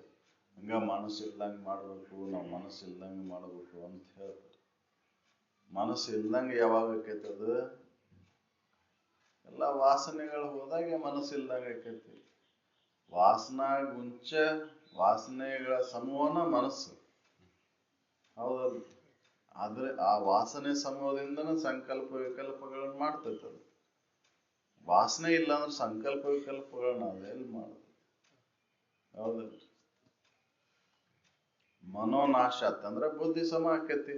ಹಂಗ ಮನಸ್ಸು ಇಲ್ದಂಗ ಮಾಡ್ಬೇಕು, ನಾವು ಮನಸ್ಸು ಇಲ್ದಂಗ ಮಾಡ್ಬೇಕು ಅಂತ ಹೇಳ್ತಾರೆ. ಮನಸ್ಸು ಇಲ್ದಂಗ ಯಾವಾಗ ಆಕೈತದ? ಎಲ್ಲ ವಾಸನೆಗಳು ಹೋದಾಗ ಮನಸ್ಸು ಇಲ್ದಂಗ ಆಕೈತಿ. ವಾಸನೆಗಳ ಸಮೂಹನ ಮನಸ್ಸು, ಹೌದಲ್ಲ? ಆದ್ರೆ ಆ ವಾಸನೆ ಸಮೂಹದಿಂದನ ಸಂಕಲ್ಪ ವಿಕಲ್ಪಗಳನ್ನ ಮಾಡ್ತೈತೆ ಅದು. ವಾಸನೆ ಇಲ್ಲ ಅಂದ್ರೆ ಸಂಕಲ್ಪ ವಿಕಲ್ಪಗಳನ್ನ ಅದೆಲ್ಲಿ ಮಾಡುದು? ಹೌದಲ್ಲ? ಮನೋನಾಶ ಆತಂದ್ರ ಬುದ್ಧಿ ಸಮ ಆಕೈತಿ.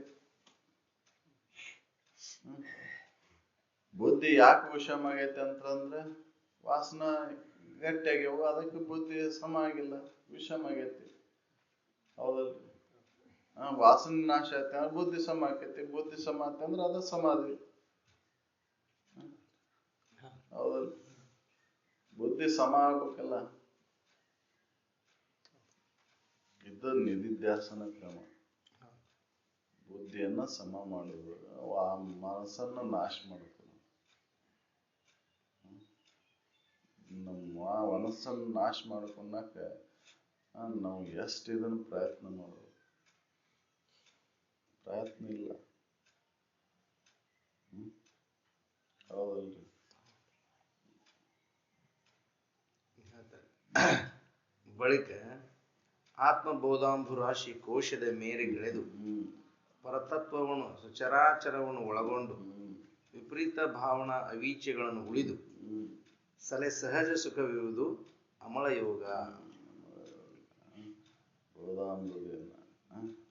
ಬುದ್ಧಿ ಯಾಕೆ ವಿಷಮ ಆಗೈತೆ ಅಂತಂದ್ರೆ ವಾಸನ ಗಟ್ಟಿಯಾಗ್ಯವು, ಅದಕ್ಕೆ ಬುದ್ಧಿ ಸಮ ಆಗಿಲ್ಲ, ವಿಷಮ ಆಗೈತಿ. ಹೌದಲ್ರಿ? ವಾಸನೆ ನಾಶ ಆಯ್ತು ಅಂದ್ರೆ ಬುದ್ಧಿ ಸಮ ಆಕೈತಿ. ಬುದ್ಧಿ ಸಮ ಆಯ್ತಂದ್ರೆ ಅದ ಸಮಾಧಿ. ಹೌದಲ್ಲ? ಬುದ್ಧಿ ಸಮ ಆಗ್ಬೇಕಲ್ಲ. ಇದು ನಿಧಿಧ್ಯಾಸನ ಕ್ರಮ. ಬುದ್ಧಿಯನ್ನ ಸಮ ಮಾಡುವುದು, ಆ ಮನಸ್ಸನ್ನ ನಾಶ ಮಾಡುತ್ತದೆ. ನಮ್ಮ ಮನಸ್ಸನ್ನು ನಾಶ ಮಾಡ್ಕೊಳಕ ನಾವು ಎಷ್ಟು ಇದನ್ನು ಪ್ರಯತ್ನ ಮಾಡೋದು? ಪ್ರಯತ್ನ ಇಲ್ಲ. ಹೌದಲ್ರಿ? ಬಳಿಕ ಆತ್ಮಬೋಧಾಂಬುರಾಶಿ ಕೋಶದ ಮೇರೆಗೆಳೆದು ಪರತತ್ವವನ್ನು ಸಚರಾಚರವನ್ನು ಒಳಗೊಂಡು ವಿಪರೀತ ಭಾವನಾ ಅವೀಚೆಗಳನ್ನು ಉಳಿದು ಸಹಜ ಸುಖವಿರುವುದು ಅಮಳ ಯೋಗ.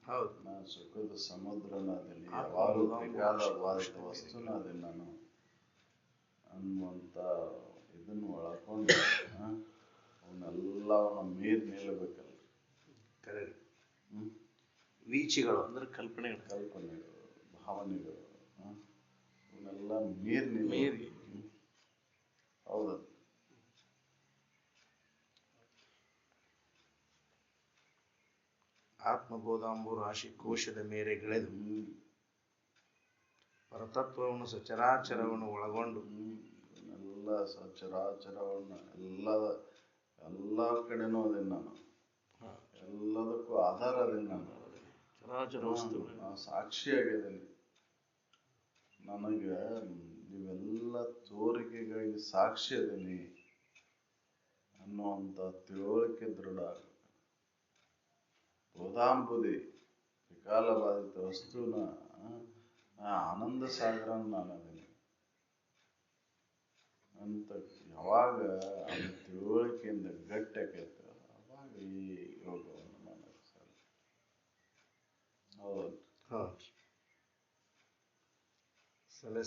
ಹೌದು. ನಾನು ಸುಖದ ಸಮುದ್ರನಾದಿನಿ, ಯಾವಾಗಲೂ ಬೇಕಾದವಾದ ವಸ್ತುನಾದಿನಿ ನಾನು ಅನ್ನುವಂತ ಇದನ್ನು ಒಳಕೊಂಡು ಅವನ್ನೆಲ್ಲವನ್ನ ಮೀರಿ ನಿಲ್ಲಬೇಕಲ್ಲ. ಕರೆಕ್ಟ್. ವೀಚಿಗಳು ಅಂದ್ರೆ ಕಲ್ಪನೆಗಳು, ಭಾವನೆಗಳು, ಅವನ್ನೆಲ್ಲ ಮೀರಿ. ಹೌದ? ಆತ್ಮಬೋಧಾಂಬು ರಾಶಿ ಕೋಶದ ಮೇರೆಗೆಳೆದು ಪರತತ್ವವನ್ನು ಸಚರಾಚರವನ್ನು ಒಳಗೊಂಡು ಎಲ್ಲ ಸಚರಾಚರವನ್ನು ಎಲ್ಲ ಕಡೆನೂ ಅದೇನು ನಾನು, ಎಲ್ಲದಕ್ಕೂ ಆಧಾರ ಅದೇನು ನಾನು, ಸಾಕ್ಷಿಯಾಗಿದ್ದೇನೆ. ನನಗೆ ನೀವೆಲ್ಲ ತೋರಿಕೆಗಳಿಗೆ ಸಾಕ್ಷಿ ಅದೇನಿ ಅನ್ನುವಂಥ ತಿಳುವಳಿಕೆ ದೃಢ ಆಗಬೇಕು. ಬೋಧಾಂಬುದಿ ವಿಕಾಲ ಬಾಧಿತ ವಸ್ತುನ ಆನಂದ ಸಾಗರ ನಾನು ಅದೇನಿ ಅಂತ ಯಾವಾಗ ಅದು ತಿಳುವಳಿಕೆಯಿಂದ ಗಟ್ಟಿ ಆಕೈತೆ ಅವಾಗ ಈ ಯೋಗವನ್ನು ಮಾಡೋದು ಸಾಧ್ಯ. ಹೌದಲ್ಲ?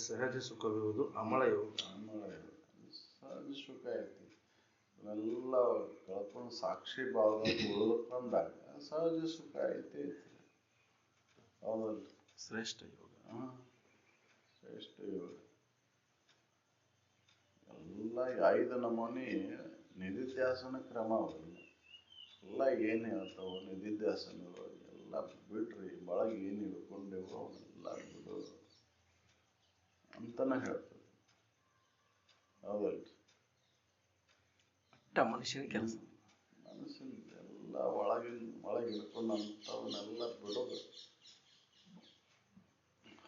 ಸಹಜ ಸುಖವಿರುವುದು ಅಮಳ ಯೋಗ. ಸಹಜ ಸುಖ ಐತಿ. ಇವನ್ನೆಲ್ಲ ಕಳ್ಕೊಂಡು ಸಾಕ್ಷಿ ಭಾವದಲ್ಲಿ ಉಳಿದುಕೊಂಡಾಗ ಸಹಜ ಸುಖ ಐತಿ. ಹೌದಲ್ಲ? ಶ್ರೇಷ್ಠ ಯೋಗ. ಶ್ರೇಷ್ಠ ಯೋಗ. ಎಲ್ಲ 5 ನಮೂನಿ ನಿಧಿಧ್ಯಾಸನ ಕ್ರಮ ಅವೆಲ್ಲ. ಎಲ್ಲ ಏನು ಹೇಳ್ತಾವ ನಿಧಿಧ್ಯಾಸನಗಳು ಎಲ್ಲ ಬಿಡ್ರಿ, ಒಳಗೆ ಏನು ಹಿಡ್ಕೊಂಡೇವೋ ಅವನ್ನೆಲ್ಲ ಬಿಡೋದು ಅಂತನ ಹೇಳ್ತದೆ. ಹೌದಲ್ರಿ? ಮನುಷ್ಯನ ಕೆಲಸ. ಮನುಷ್ಯನ ಎಲ್ಲ ಒಳಗೆ ಹಿಡ್ಕೊಂಡಂಥವನ್ನೆಲ್ಲ ಬಿಡೋದು.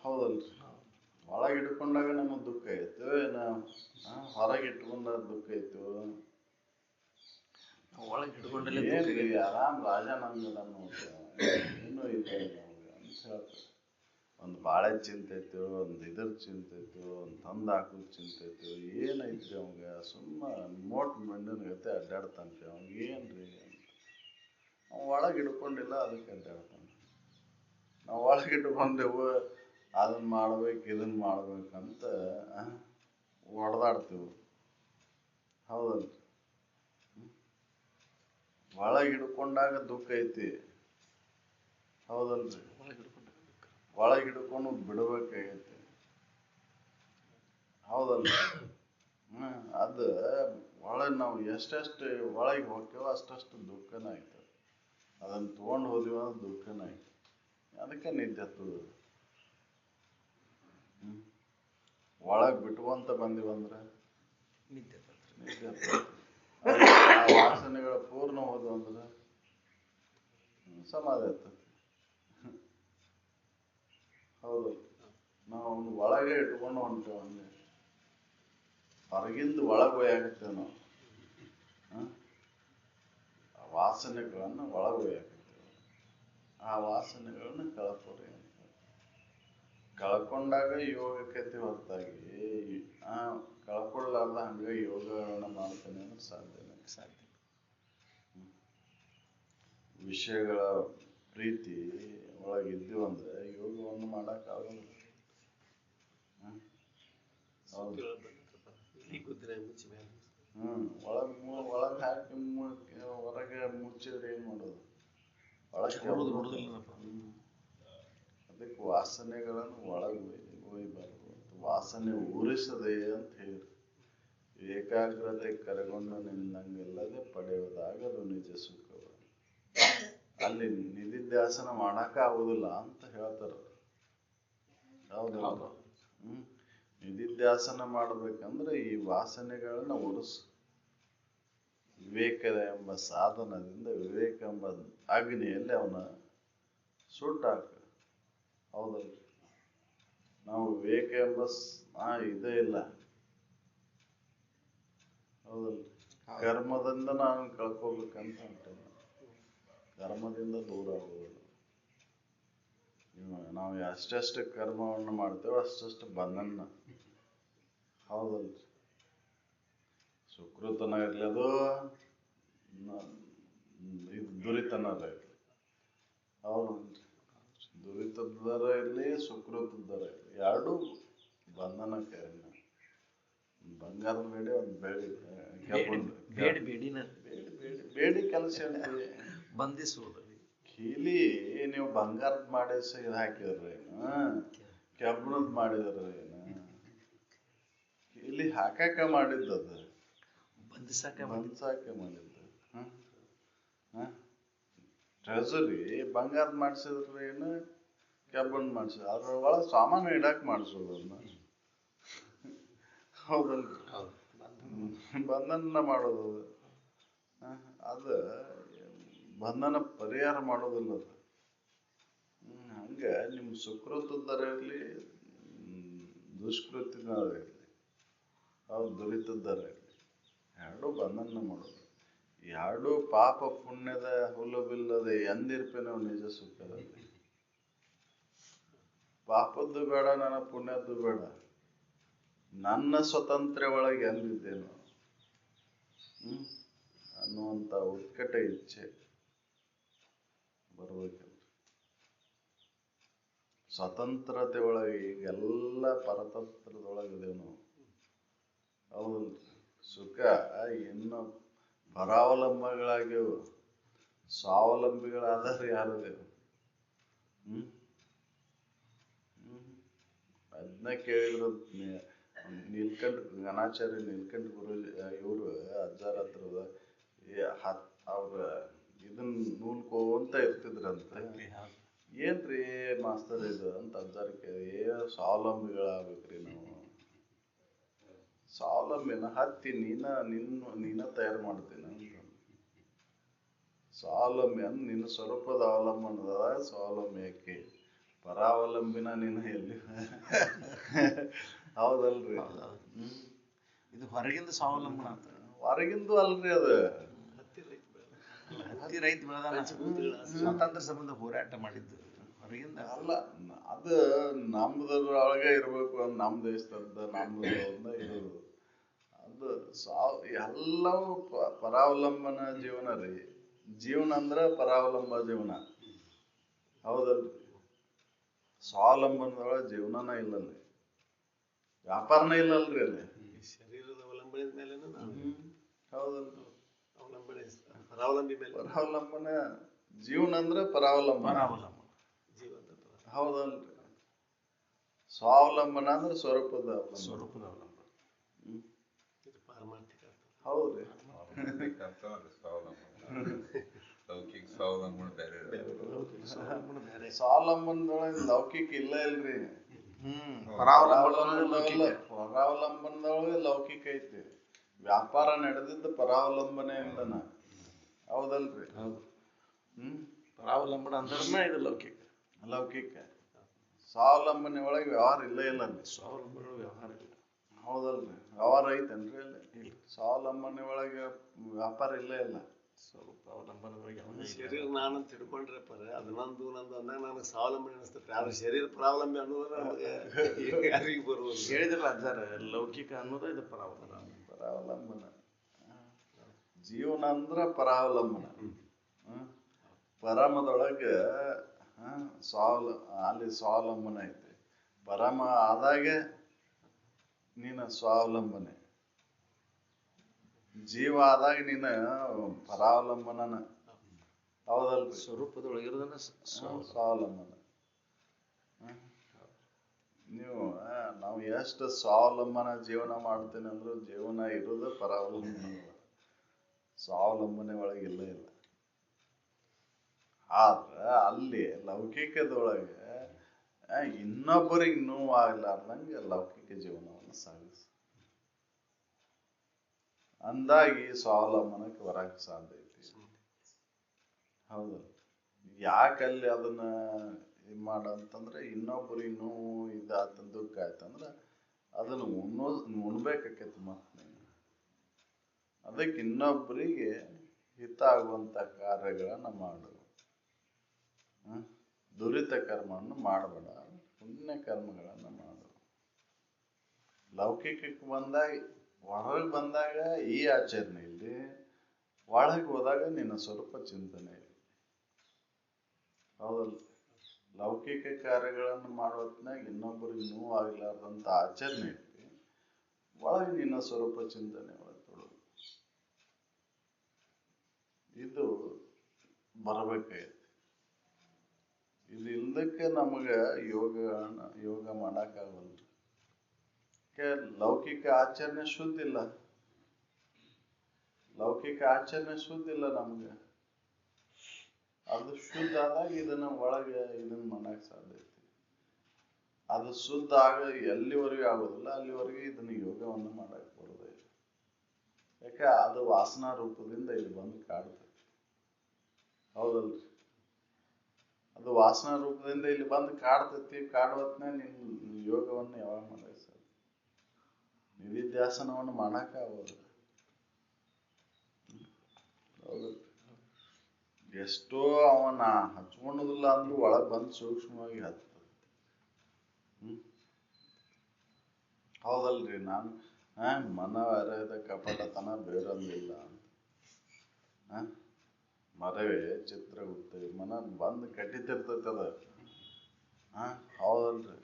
ಹೌದಲ್ರಿ? ಒಳಗೆ ಹಿಡ್ಕೊಂಡಾಗ ನಮಗೆ ದುಃಖ ಆಯ್ತು, ಹೊರಗೆ ಇಟ್ಕೊಂಡಾಗ ದುಃಖ ಆಯ್ತು. ಒಳಗೆ ಹಿಡ್ಕೊಂಡಲ್ಲೇ ಏನ್ರಿ ಆರಾಮ್ ರಾಜಾನಂದ ನೋಡ್ರಿ, ಏನೂ ಇಲ್ಲ ನಮ್ಗೆ ಅಂತ ಹೇಳ್ತಾರೆ. ಒಂದು ಬಾಳೆ ಚಿಂತೆ ಐತೋ, ಒಂದು ಇದ್ರ ಚಿಂತೆ ಐತೋ, ಒಂದು ತಂದು ಹಾಕೋದು ಚಿಂತೆ ಐತೋ, ಏನೈತ್ರಿ ಅವಂಗ? ಸುಮ್ಮ ಮೋಟ್ ಮಂಡನ ಗತೆ ಅಡ್ಡಾಡ್ತಾನ್ರಿ ಅವಂಗ, ಏನ್ರಿ ಅಂತ. ಅವ ಒಳಗೆ ಹಿಡ್ಕೊಂಡಿಲ್ಲ, ಅದಕ್ಕೆ ಅಡ್ಡಾಡ್ತಾನೆ. ನಾವು ಒಳಗೆ ಇಟ್ಕೊಂಡೆವು, ಅದನ್ನ ಮಾಡ್ಬೇಕು ಇದನ್ನ ಮಾಡ್ಬೇಕಂತ ಹೊಡೆದಾಡ್ತೀವಿ. ಹೌದಲ್ರಿ? ಒಳಗೆ ಹಿಡ್ಕೊಂಡಾಗ ದುಃಖ ಐತಿ. ಹೌದಲ್ರಿ? ಒಳಗೆ ಹಿಡ್ಕೊಂಡು ಬಿಡ್ಬೇಕಾಗೈತಿ. ಹೌದಲ್ರಿ? ಅದು ಒಳಗೆ ನಾವು ಎಷ್ಟೆಷ್ಟು ಒಳಗೆ ಹೋಗ್ತೇವೋ ಅಷ್ಟಷ್ಟು ದುಃಖನ ಆಯ್ತದೆ. ಅದನ್ನು ತೊಗೊಂಡು ಹೋದಿವ ಅಂದ್ರೆ ದುಃಖನ ಆಯ್ತು. ಅದಕ್ಕೆ ನಿದ್ದೆ ಹತ್ತುದು. ಒಳಗ್ ಬಿಟ್ಕೊಂತ ಬಂದಿವಂದ್ರ ನಿದ್ದೆ ಬರ್ತದೆ. ನಿದ್ದೆ ಬರ್ತದೆ. ಆ ವಾಸನೆಗಳು ಪೂರ್ಣ ಹೋದು ಅಂದ್ರೆ ಸಮಾಧಿ ಆಗ್ತದೆ. ಹೌದು, ನಾವು ಅವ್ನು ಒಳಗೆ ಇಟ್ಕೊಂಡು ಹೊಂಟೇವ ಹಂಗೆ ಹೊರಗಿಂದ ಒಳಗೆ ಒಯ್ಯಾಕತ್ತೇವೆ ನಾವು. ಆ ವಾಸನೆಗಳನ್ನು ಒಳಗೆ ಒಯ್ಯಾಕತ್ತೇವೆ. ಆ ವಾಸನೆಗಳನ್ನು ಕಳ್ಕೊರಿ ಅಂತ ಕಳ್ಕೊಂಡಾಗ ಯೋಗಕ್ಕೈತಿ ಹೊರತಾಗಿ ಕಳ್ಕೊಳ್ಳಾರ್ದ ಹಂಗೆ ಯೋಗಗಳನ್ನ ಮಾಡ್ತೇನೆ ಅಂದ್ರೆ ಸಾಧ್ಯನೇ ಸಾಧ್ಯ. ವಿಷಯಗಳ ಪ್ರೀತಿ ಒಳಗಿದ್ದೀವಿ ಅಂದ್ರೆ ಯೋಗವನ್ನು ಮಾಡಕ್ಕಾಗಲ್ಲ. ಹೌದು. ಒಳಗ್ ಹಾಕಿ ಹೊರಗೆ ಮುಚ್ಚಿದ್ರೆ ಏನ್ ಮಾಡೋದು? ಅದಕ್ಕೆ ವಾಸನೆಗಳನ್ನು ಒಳಗೆ ಒಯ್ಯಬಾರ್ದು. ವಾಸನೆ ಊರಿಸದೆ ಅಂತ ಹೇಳಿ ಏಕಾಗ್ರತೆ ಕರಗೊಂಡು ನಿನ್ನಂಗೆಲ್ಲದೆ ಪಡೆಯುವುದಾಗದು ನಿಜ ಸುಖವ. ಅಲ್ಲಿ ನಿಧಿಧ್ಯಾಸನ ಮಾಡಾಕ ಆಗುದಿಲ್ಲ ಅಂತ ಹೇಳ್ತಾರ. ಹೌದೌದು. ನಿಧಿಧ್ಯಾಸನ ಮಾಡ್ಬೇಕಂದ್ರೆ ಈ ವಾಸನೆಗಳನ್ನ ಉರಿಸು. ವಿವೇಕ ಎಂಬ ಸಾಧನದಿಂದ ವಿವೇಕ ಎಂಬ ಅಗ್ನಿಯಲ್ಲಿ ಅವನ ಸುಟ್ಟಾಕ. ಹೌದಲ್ಲ? ನಾವು ವಿವೇಕ ಎಂಬ ಇದೇ ಇಲ್ಲ. ಹೌದಲ್ಲ? ಕರ್ಮದಿಂದ ನಾನು ಕಳ್ಕೋಬೇಕಂತ ಅಂತೇನೆ. ಕರ್ಮದಿಂದ ದೂರ ಆಗುವುದು. ನಾವು ಎಷ್ಟೆಷ್ಟು ಕರ್ಮವನ್ನು ಮಾಡ್ತೇವೆ ಅಷ್ಟಷ್ಟು ಬಂಧನ. ಹೌದಲ್ಲ? ಸುಕೃತನ ಇರ್ಲಿ ಅದು ದುರಿತನರ ಇರಲಿ. ಹೌದು, ದುರಿತದರ ಇರಲಿ ಸುಕೃತದರ ಇರಲಿ, ಎರಡೂ ಬಂಧನಕ್ಕೆ. ಬಂಗಾರದ ಬೇಡಿ ಒಂದು ಬೇಡಿ ಕೆಲಸ ಹೇಳ್ತೀವಿ. ಬಂಧಿಸುವುದು ಕೀಲಿ ನೀವು ಬಂಗಾರದ ಮಾಡಿ ಇದು ಹಾಕಿದ್ರಿ ಕೆಬ್ಬಣದ ಮಾಡಿದ್ರಿ ಇಲ್ಲಿ ಹಾಕಾಕ ಮಾಡಿದ್ದದ ಬಂಧಿಸಾಕೆ ಮಾಡಿದ್ದು. ಟ್ರೆಜರಿ ಬಂಗಾರದ ಮಾಡಿಸಿದ್ರೆ ಏನು ಕೆಬ್ಬಣ ಮಾಡಿಸಿದ ಅದ್ರ ಒಳಗೆ ಸಾಮಾನು ಇಡಾಕ್ ಮಾಡಿಸೋದು ಅದನ್ನ. ಹೌದಲ್ರಿ? ಬಂಧನ ಮಾಡೋದು ಅದು ಬಂಧನ ಪರಿಹಾರ ಮಾಡೋದಿಲ್ಲ ಅದು. ಹಂಗ ನಿಮ್ ಸುಕೃತದರ ಇರ್ಲಿ ದುಷ್ಕೃತಿದರ ಇರ್ಲಿ ಅವ್ರು ದುರಿತದ್ದರ ಇರ್ಲಿ, ಎರಡೂ ಬಂಧನ ಮಾಡೋದು. ಎರಡೂ ಪಾಪ ಪುಣ್ಯದ ಹುಲ್ಲುಬಿಲ್ಲದೆ ಎಂದಿರ್ಪೆ ನಾವು ನಿಜ ಸುಖದಲ್ಲಿ. ಪಾಪದ್ದು ಬೇಡ, ನನ್ನ ಪುಣ್ಯದ್ದು ಬೇಡ, ನನ್ನ ಸ್ವತಂತ್ರ ಒಳಗೆ ಎಂದಿದ್ದೇನು ಅನ್ನುವಂಥ ಉತ್ಕಟ ಇಚ್ಛೆ ಬರ್ಬೇಕಲ್ಲ. ಸ್ವತಂತ್ರತೆ ಒಳಗೆ ಈಗೆಲ್ಲ ಪರತಂತ್ರದೊಳಗಿದೇವು ನಾವು. ಹೌದು, ಸುಖ ಇನ್ನು ಪರಾವಲಂಬಗಳಾಗ್ಯವು. ಸ್ವಾವಲಂಬಿಗಳಾದ್ರೆ ಯಾರದೇವು? ಅದನ್ನ ಕೇಳಿದ್ರು ನೀಲ್ಕಂಠ ಗಣಾಚಾರ್ಯ ನೀಲ್ಕಂಠ ಗುರು ಇವರು ಅಜ್ಜಾರ ಹತ್ರ ಅವ್ರ ಇದನ್ನ ನೂಲ್ಕೋಂತ ಇರ್ತಿದ್ರಂತ. ಏನ್ರಿ ಮಾಸ್ತರ್ ಇದು ಅಂತ ಅಜ್ಜಾರಕ್ಕೆ ಸ್ವಾವಲಂಬಿಗಳಾಗ್ಬೇಕ್ರಿ ನಾವು. ಸ್ವಾವಲಂಬಿನ ಹತ್ತಿ ನೀನ ತಯಾರು ಮಾಡ್ತೀನಿ ಅಂತ. ಸ್ವಾವಲಂಬಿ ಅಂದ್ ನಿನ್ನ ಸ್ವರೂಪದ ಅವಲಂಬನದ ಸ್ವಾವಲಂಬಿ ಯಾಕೆ? ಪರಾವಲಂಬಿನ ನೀನು ಎಲ್ಲಿ? ಹೌದಲ್ರಿ? ಇದು ಹೊರಗಿಂದ ಸ್ವಾವಲಂಬನ ಅಂತ. ಹೊರಗಿಂದು ಅಲ್ರಿ ಅದು. ಹತ್ತಿ ರೈತ ಬೆಳೆದ ಸ್ವಾತಂತ್ರ್ಯ ಸಂಬಂಧ ಹೋರಾಟ ಮಾಡಿದ್ದು ಹೊರಗಿಂದ ಅಲ್ಲ. ಅದು ನಮ್ದೊಳಗೆ ಇರ್ಬೇಕು, ನಮ್ಮ ದೇಶದ ನಮ್ದು ಇರೋದು. ಅದು ಎಲ್ಲವೂ ಪರಾವಲಂಬನ ಜೀವನ ರೀ. ಜೀವನ ಅಂದ್ರೆ ಪರಾವಲಂಬ ಜೀವನ. ಹೌದಲ್ರಿ? ಸ್ವಾವಲಂಬನದೊಳಗೆ ಜೀವನನ ಇಲ್ಲಲ್ಲಿ, ವ್ಯಾಪಾರನೇ ಇಲ್ಲಲ್ರಿ ಅಲ್ಲಿ. ಶರೀರದ ಅವಲಂಬನೆ ಮೇಲೆ ಹೌದಲ್ರಿ? ಅವಲಂಬನೆ ಪರಾವಲಂಬಿ ಮೇಲೆ. ಪರಾವಲಂಬನ ಜೀವನ ಅಂದ್ರೆ ಪರಾವಲಂಬನ. ಹೌದಲ್ರಿ? ಸ್ವಾವಲಂಬನ ಅಂದ್ರೆ ಸ್ವರೂಪದ ಅವಲಂಬನ. ಪಾರಮಾರ್ಥಿಕ. ಹೌದ್ರಿ? ಸ್ವಾವಲಂಬನದೊಳಗೆ ಲೌಕಿಕ ಇಲ್ಲ ಇಲ್ರಿ. ಪರಾವಲಂಬನದೊಳಗೆ ಲೌಕಿಕ ಐತಿ. ವ್ಯಾಪಾರ ನಡೆದಿದ್ದ ಪರಾವಲಂಬನೆಯಿಂದನ, ಹೌದಲ್ರಿ? ಪರಾವಲಂಬನ ಅಂದ್ರೆ ಇದು ಲೌಕಿಕ. ಲೌಕಿಕ. ಸ್ವಾವಲಂಬನೆ ಒಳಗೆ ವ್ಯವಹಾರ ಇಲ್ಲೇ ಇಲ್ಲ. ಸ್ವಾವಲಂಬನೆ ವ್ಯವಹಾರ ಇಲ್ಲ, ಹೌದಲ್ರಿ? ವ್ಯವಹಾರ ಐತೇನ್ರಿ ಅಲ್ಲಿ? ಸ್ವಾವಲಂಬನೆ ಒಳಗೆ ವ್ಯಾಪಾರ ಇಲ್ಲೇ ಇಲ್ಲ. ಸ್ವಲ್ಪ ಅವಲಂಬನೆ ಒಳಗೆ ಶರೀರ ನಾನಂತ ಹಿಡ್ಕೊಂಡ್ರೆ ಅದು ನಂದು ಅಂದಾಗ ನನಗೆ ಸ್ವಾವಲಂಬನೆ ಅನಿಸ್ತೈತೆ. ಆದ್ರೆ ಶರೀರ ಪರಾವಲಂಬಿ ಅನ್ನೋದ್ರ ಯಾರಿಗೆ ಬರುವುದು? ಹೇಳಿದ್ರಲ್ಲ ಅಜ್ಜಾರ, ಲೌಕಿಕ ಅನ್ನೋದು ಇದು ಪರಾವಲಂಬನ. ಪರಾವಲಂಬನ ಜೀವನ ಅಂದ್ರ ಪರಾವಲಂಬನ. ಪರಮದೊಳಗೆ ಅಲ್ಲಿ ಸ್ವಾವಲಂಬನ ಐತಿ. ಪರಮ ಆದಾಗೆ ನೀನು ಸ್ವಾವಲಂಬನೆ, ಜೀವ ಆದಾಗ ನೀನು ಪರಾವಲಂಬನ, ಹೌದಲ್ರಿ? ಸ್ವರೂಪದೊಳಗಿರೋದನ್ನ ಸ್ವಾವಲಂಬನ. ನಾವು ಎಷ್ಟು ಸ್ವಾವಲಂಬನ ಜೀವನ ಮಾಡ್ತೇನೆ ಅಂದ್ರೂ ಜೀವನ ಇರೋದು ಪರಾವಲಂಬನೆ, ಸ್ವಾವಲಂಬನೆ ಒಳಗೆ ಇಲ್ಲ. ಆದ್ರ ಅಲ್ಲಿ ಲೌಕಿಕದೊಳಗೆ ಇನ್ನೊಬ್ಬರಿಗೆ ನೋವು ಆಗ್ಲಾರ್ದಂಗೆ ಲೌಕಿಕ ಜೀವನವನ್ನು ಸಾಗಿಸ ಅಂದಾಗಿ ಸ್ವಾವಲಂಬನಕ್ಕೆ ಬರಕ್ ಸಾಧ್ಯ ಐತಿ. ಹೌದಲ್ಲ? ಯಾಕಲ್ಲಿ ಅದನ್ನ ಇದು ಮಾಡಂತಂದ್ರೆ ಇನ್ನೊಬ್ಬರಿಗೆ ನೋವು ಇದಾತ ದುಃಖ ಆಯ್ತಂದ್ರ ಅದನ್ನು ಉಣ್ಬೇಕಾಕೈತಿ. ಮತ್ತೆ ಅದಕ್ಕೆ ಇನ್ನೊಬ್ಬರಿಗೆ ಹಿತ ಆಗುವಂತ ಕಾರ್ಯಗಳನ್ನ ಮಾಡು. ದುರಿತ ಕರ್ಮವನ್ನು ಮಾಡಬೇಡ, ಪುಣ್ಯ ಕರ್ಮಗಳನ್ನ ಮಾಡು. ಲೌಕಿಕಕ್ಕೆ ಬಂದಾಗ, ಹೊರಗೆ ಬಂದಾಗ ಈ ಆಚರಣೆ ಇಲ್ಲಿ, ಒಳಗೆ ಹೋದಾಗ ನಿನ್ನ ಸ್ವರೂಪ ಚಿಂತನೆ ಇಲ್ಲಿ, ಹೌದಲ್ಲ? ಲೌಕಿಕ ಕಾರ್ಯಗಳನ್ನು ಮಾಡೋತ್ನಾಗ ಇನ್ನೊಬ್ಬರಿಗೆ ನೋವು ಆಗ್ಲಾರ್ದಂತ ಆಚರಣೆ ಐತಿ, ಒಳಗೆ ನಿನ್ನ ಸ್ವರೂಪ ಚಿಂತನೆ ಒಳಗೆ ತೊಡಗು. ಇದು ಬರಬೇಕಾಗೈತಿ. ಇದು ಇಲ್ದಕ್ಕೆ ನಮಗೆ ಯೋಗ ಮಾಡಕ್ಕಾಗಲ್ಲ. ಲೌಕಿಕ ಆಚರಣೆ ಶುದ್ಧ ಇಲ್ಲ. ಲೌಕಿಕ ಆಚರಣೆ ಶುದ್ಧ ಇಲ್ಲ ನಮ್ಗೆ. ಅದು ಶುದ್ಧ ಆದಾಗ ಇದನ್ನ ಒಳಗೆ ಇದನ್ನ ಮಾಡಕ್ ಸಾಧ್ಯ ಐತಿ. ಅದು ಶುದ್ಧ ಆಗ ಎಲ್ಲಿವರೆಗೂ ಆಗೋದಿಲ್ಲ ಅಲ್ಲಿವರೆಗೆ ಇದನ್ನ ಯೋಗವನ್ನು ಮಾಡಕ್ ಬರೋದಿಲ್ಲ. ಯಾಕೆ? ಅದು ವಾಸನಾ ರೂಪದಿಂದ ಇಲ್ಲಿ ಬಂದು ಕಾಡ್ತೈತಿ, ಹೌದಲ್ರಿ? ಅದು ವಾಸನಾ ರೂಪದಿಂದ ಇಲ್ಲಿ ಬಂದು ಕಾಡ್ತೈತಿ. ಕಾಡುವತ್ನ ನಿನ್ ಯೋಗವನ್ನು ಯಾವಾಗ ಮಾಡಕ್ ಸಾಧ್ಯ? ನಿಧಿಧ್ಯಾಸನವನ್ನು ಮಾಡಕ್ ಆಗೋದಿಲ್ಲ, ಹೌದಲ್ರಿ? ಎಷ್ಟೋ ಅವನ ಹಚ್ಕೊಳ್ಳೋದಿಲ್ಲ ಅಂದ್ರೂ ಒಳಗೆ ಬಂದು ಸೂಕ್ಷ್ಮವಾಗಿ ಹತ್ತದ. ಹೌದಲ್ರಿ? ನಾನು ಮನ ಅರೆದ ಕಪಟತನ ಬೇರೊಂದಿಲ್ಲ ಅಂತ. ಮರವೇ ಚಿತ್ರಗುಪ್ತ ಮನ ಬಂದು ಕಟ್ಟಿತಿರ್ತೈತೆ ಅದ. ಹೌದಲ್ರಿ?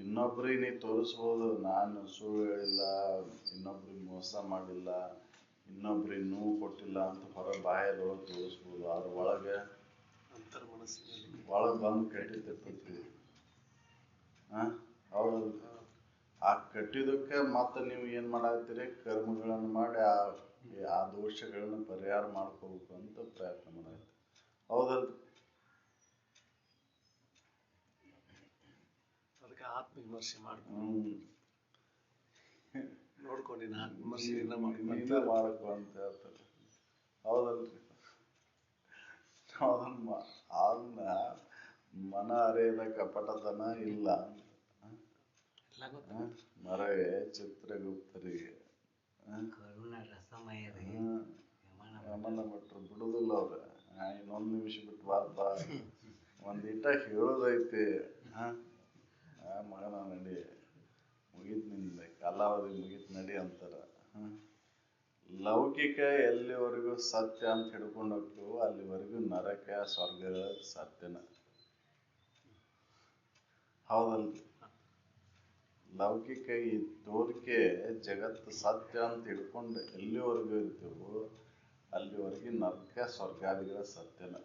ಇನ್ನೊಬ್ರಿಗೆ ನೀ ತೋರಿಸ್ಬೋದು, ನಾನು ಸುಳ್ಳು ಹೇಳಿಲ್ಲ, ಇನ್ನೊಬ್ರಿಗೆ ಮೋಸ ಮಾಡಿಲ್ಲ, ಇನ್ನೊಬ್ರಿಗೆ ನೋವು ಕೊಟ್ಟಿಲ್ಲ ಅಂತ ಹೊರ ಬಾಯದೊಳಗೆ ತೋರಿಸ್ಬೋದು. ಅದ್ರ ಒಳಗೆ ಅಂತರ ಮನಸ್ಸಿನಲ್ಲಿ ಒಳಗೆ ಬಂದು ಕಟ್ಟಿತಿರ್ತೈತಿ. ಹೌದಲ್ರಿ? ಆ ಕಟ್ಟಿದಕ್ಕೆ ಮತ್ತೆ ನೀವು ಏನ್ ಮಾಡಾಕ್ತೀರಿ? ಕರ್ಮಗಳನ್ನು ಮಾಡಿ ಆ ದೋಷಗಳನ್ನ ಪರಿಹಾರ ಮಾಡ್ಕೋಬೇಕು ಅಂತ ಪ್ರಯತ್ನ ಮಾಡಾಕ್ತೀರಿ, ಹೌದಲ್ರಿ? ಅದಕ್ಕೆ ಆತ್ಮವಿಮರ್ಶೆ ಮಾಡ್ಕೊಂಡು ನೋಡ್ಕೊಂಡು ಆತ್ಮವಿಮರ್ಶೆಯನ್ನ ಮಾಡ್ಕೊ ಅಂತ ಹೇಳ್ತಾರೆ, ಹೌದಲ್ರಿ? ಅದನ್ನ ಮನ ಅರೆಯದ ಕಪಟತನ ಇಲ್ಲ. ಮರವೇ ಚಿತ್ರಗುಪ್ತರಿಗೆ ಯಮನ ಭಟ್ರು ಬಿಡುದಿಲ್ಲ ಅವ್ರ. ಇನ್ನೊಂದು ನಿಮಿಷ ಬಿಟ್ಟು ಬಾರ್ಬಾ, ಒಂದಿಟ ಹೇಳೋದೈತಿ, ಮಗನ ನಡಿ, ಮುಗೀತ್ ನಿಂದ ಕಾಲಾವಧಿ ಮುಗೀತ್ ನಡಿ ಅಂತಾರ. ಲೌಕಿಕ ಎಲ್ಲಿವರೆಗೂ ಸತ್ಯ ಅಂತ ಹಿಡ್ಕೊಂಡು ಹೋಗ್ತೀವೋ ಅಲ್ಲಿವರೆಗೂ ನರಕ ಸ್ವರ್ಗಗಳ ಸತ್ಯನ, ಹೌದಲ್ರಿ? ಲೌಕಿಕ ಈ ತೋರಿಕೆ ಜಗತ್ತು ಸತ್ಯ ಅಂತ ಹಿಡ್ಕೊಂಡು ಎಲ್ಲಿವರೆಗೂ ಇರ್ತೀವೋ ಅಲ್ಲಿವರೆಗೆ ನರಕ ಸ್ವರ್ಗಾದಿಗಳ ಸತ್ಯನ.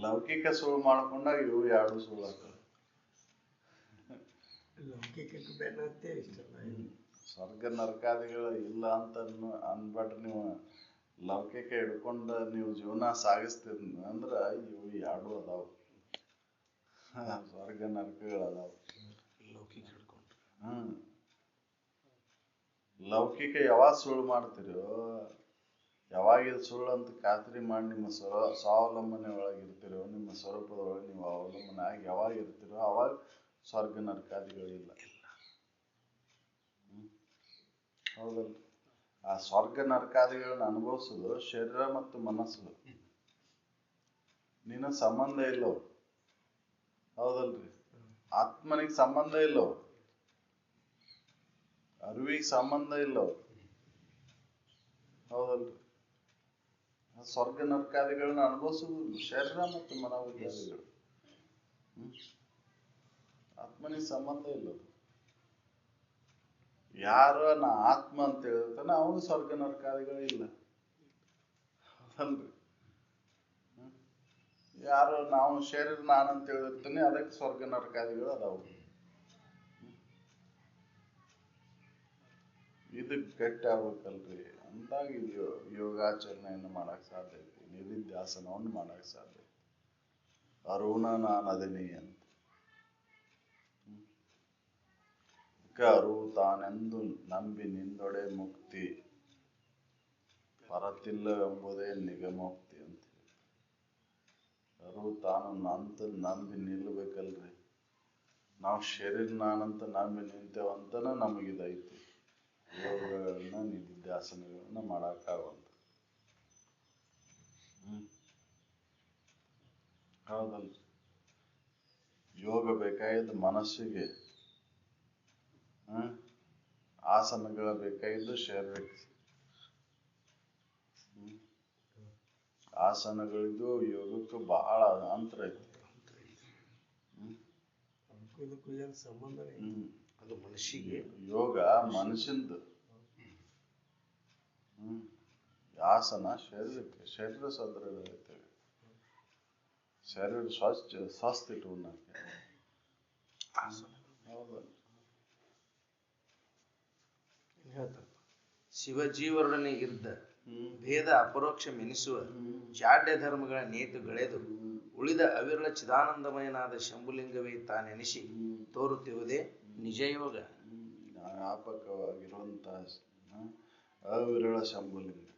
ಲೌಕಿಕ ಸುಳ್ಳು ಮಾಡ್ಕೊಂಡಾಗ ಇವು ಎರಡು ಸುಳ್ಳು ಆಗ್ತವೆ. ಸ್ವರ್ಗ ನರಕಾದಿಗಳು ಇಲ್ಲ ಅಂತ ಅನ್ಬೇಡ್ರಿ ನೀವು. ಲೌಕಿಕ ಹಿಡ್ಕೊಂಡ ನೀವು ಜೀವನ ಸಾಗಿಸ್ತೀರಿ ಅಂದ್ರ ಇವು ಎರಡು ಅದಾವ, ಸ್ವರ್ಗ ನರಕಗಳದಾವ. ಲೌಕಿಕ ಹಿಡ್ಕೊಂಡು ಲೌಕಿಕ ಯಾವಾಗ ಸುಳ್ಳು ಮಾಡ್ತೀರೋ, ಯಾವಾಗ ಇದು ಸುಳ್ಳು ಅಂತ ಖಾತ್ರಿ ಮಾಡಿ ನಿಮ್ಮ ಸ್ವಾವಲಂಬನೆ ಒಳಗಿರ್ತೀರೋ, ನಿಮ್ಮ ಸ್ವರೂಪದೊಳಗೆ ನೀವು ಅವಲಂಬನೆ ಆಗಿ ಯಾವಾಗ ಇರ್ತೀರೋ ಅವಾಗ ಸ್ವರ್ಗ ನರಕಾದಿಗಳಿಲ್ಲ. ಹೌದಲ್ಲ? ಆ ಸ್ವರ್ಗ ನರಕಾದಿಗಳನ್ನ ಅನುಭವಿಸೋದು ಶರೀರ ಮತ್ತು ಮನಸ್ಸು. ನಿನ್ನ ಸಂಬಂಧ ಇಲ್ಲವು. ಹೌದಲ್ರಿ? ಆತ್ಮನಿಗೆ ಸಂಬಂಧ ಇಲ್ಲವು, ಅರಿವಿಗೆ ಸಂಬಂಧ ಇಲ್ಲವು. ಹೌದಲ್ರಿ? ಸ್ವರ್ಗ ನರಕಾದಿಗಳನ್ನ ಅನುಭವಿಸೋದು ಶರೀರ ಮತ್ತು ಮನೋವಿಕಾದಿಗಳು. ಆತ್ಮನಿಗೆ ಸಂಬಂಧ ಇಲ್ಲವು. ಯಾರು ನಾ ಆತ್ಮ ಅಂತ ಹೇಳಿರ್ತಾನೆ ಅವನು ಸ್ವರ್ಗ ನರಕಾದಿಗಳಿಲ್ಲ. ಹೌದಲ್ರಿ? ಯಾರು ನಾವು ಶರೀರ ನಾನಂತ ಹೇಳಿರ್ತಾನೆ ಅದಕ್ಕೆ ಸ್ವರ್ಗ ನರಕಾದಿಗಳು ಅದಾವು. ಇದಕ್ಕೆ ಗಟ್ಟಿ ಆಗ್ಬೇಕಲ್ರಿ. ಅಂದಾಗ ಇದು ಯೋಗಾಚರಣೆಯನ್ನು ಮಾಡಕ್ ಸಾಧ್ಯ ಐತಿ, ನಿಧಿಧ್ಯಾಸನವನ್ನು ಮಾಡಕ್ ಸಾಧ್ಯ ಐತಿ. ಅರುಣ ನಾನು ಅದೇನಿ ಅಂತ ಅರು ತಾನೆಂದು ನಂಬಿ ನಿಂದೊಡೆ ಮುಕ್ತಿ ಪರತಿಲ್ಲವೆಂಬುದೇ ನಿಗಮೋಕ್ತಿ ಅಂತ ಹೇಳಿ. ಅರು ತಾನು ಅಂತ ನಂಬಿ ನಿಲ್ಲಬೇಕಲ್ರಿ. ನಾವು ಶರೀರ ನಾನಂತ ನಂಬಿ ನಿಂತೇವಂತನ ನಮಗಿದೈತಿ. ಯೋಗಗಳನ್ನ ನಿಧಿಧ್ಯಾಸನಗಳನ್ನ ಮಾಡಕ್ಕಾಗಂತ. ಹೌದಲ್ರಿ? ಯೋಗ ಬೇಕಾಗಿದ್ದು ಮನಸ್ಸಿಗೆ, ಆಸನಗಳ ಬೇಕಾಗಿದ್ದು ಶರೀರಕ್ಕೆ. ಆಸನಗಳಿಗೂ ಯೋಗಕ್ಕೂ ಬಹಳ ಅಂತರ ಐತಿ. ಅದು ಮನುಷ್ಯಗೆ. ಯೋಗ ಮನುಷ್ಯಂದು, ಆಸನ ಶರೀರಕ್ಕೆ. ಶರೀರ ಸದೃಢ ಐತೆ, ಶರೀರ ಸ್ವಸ್ಥ ಇಟ್ಕೊಂಡಾಕೆ. ಹೌದಲ್ಲ? ಹೇಳ್ತಾರೆ, ಶಿವಜೀವರೊಡನೆ ಇದ್ದ ಭೇದ ಅಪರೋಕ್ಷಮೆನಿಸುವ ಜಾಡ್ಯ ಧರ್ಮಗಳ ನೇತುಗಳೆದು ಉಳಿದ ಅವಿರಳ ಚಿದಾನಂದಮಯನಾದ ಶಂಭುಲಿಂಗವೇ ತಾನೆನಿಸಿ ತೋರುತ್ತಿರುವುದೇ ನಿಜಯೋಗ. ವ್ಯಾಪಕವಾಗಿರುವಂತ ಅವಿರಳ ಶಂಭುಲಿಂಗ.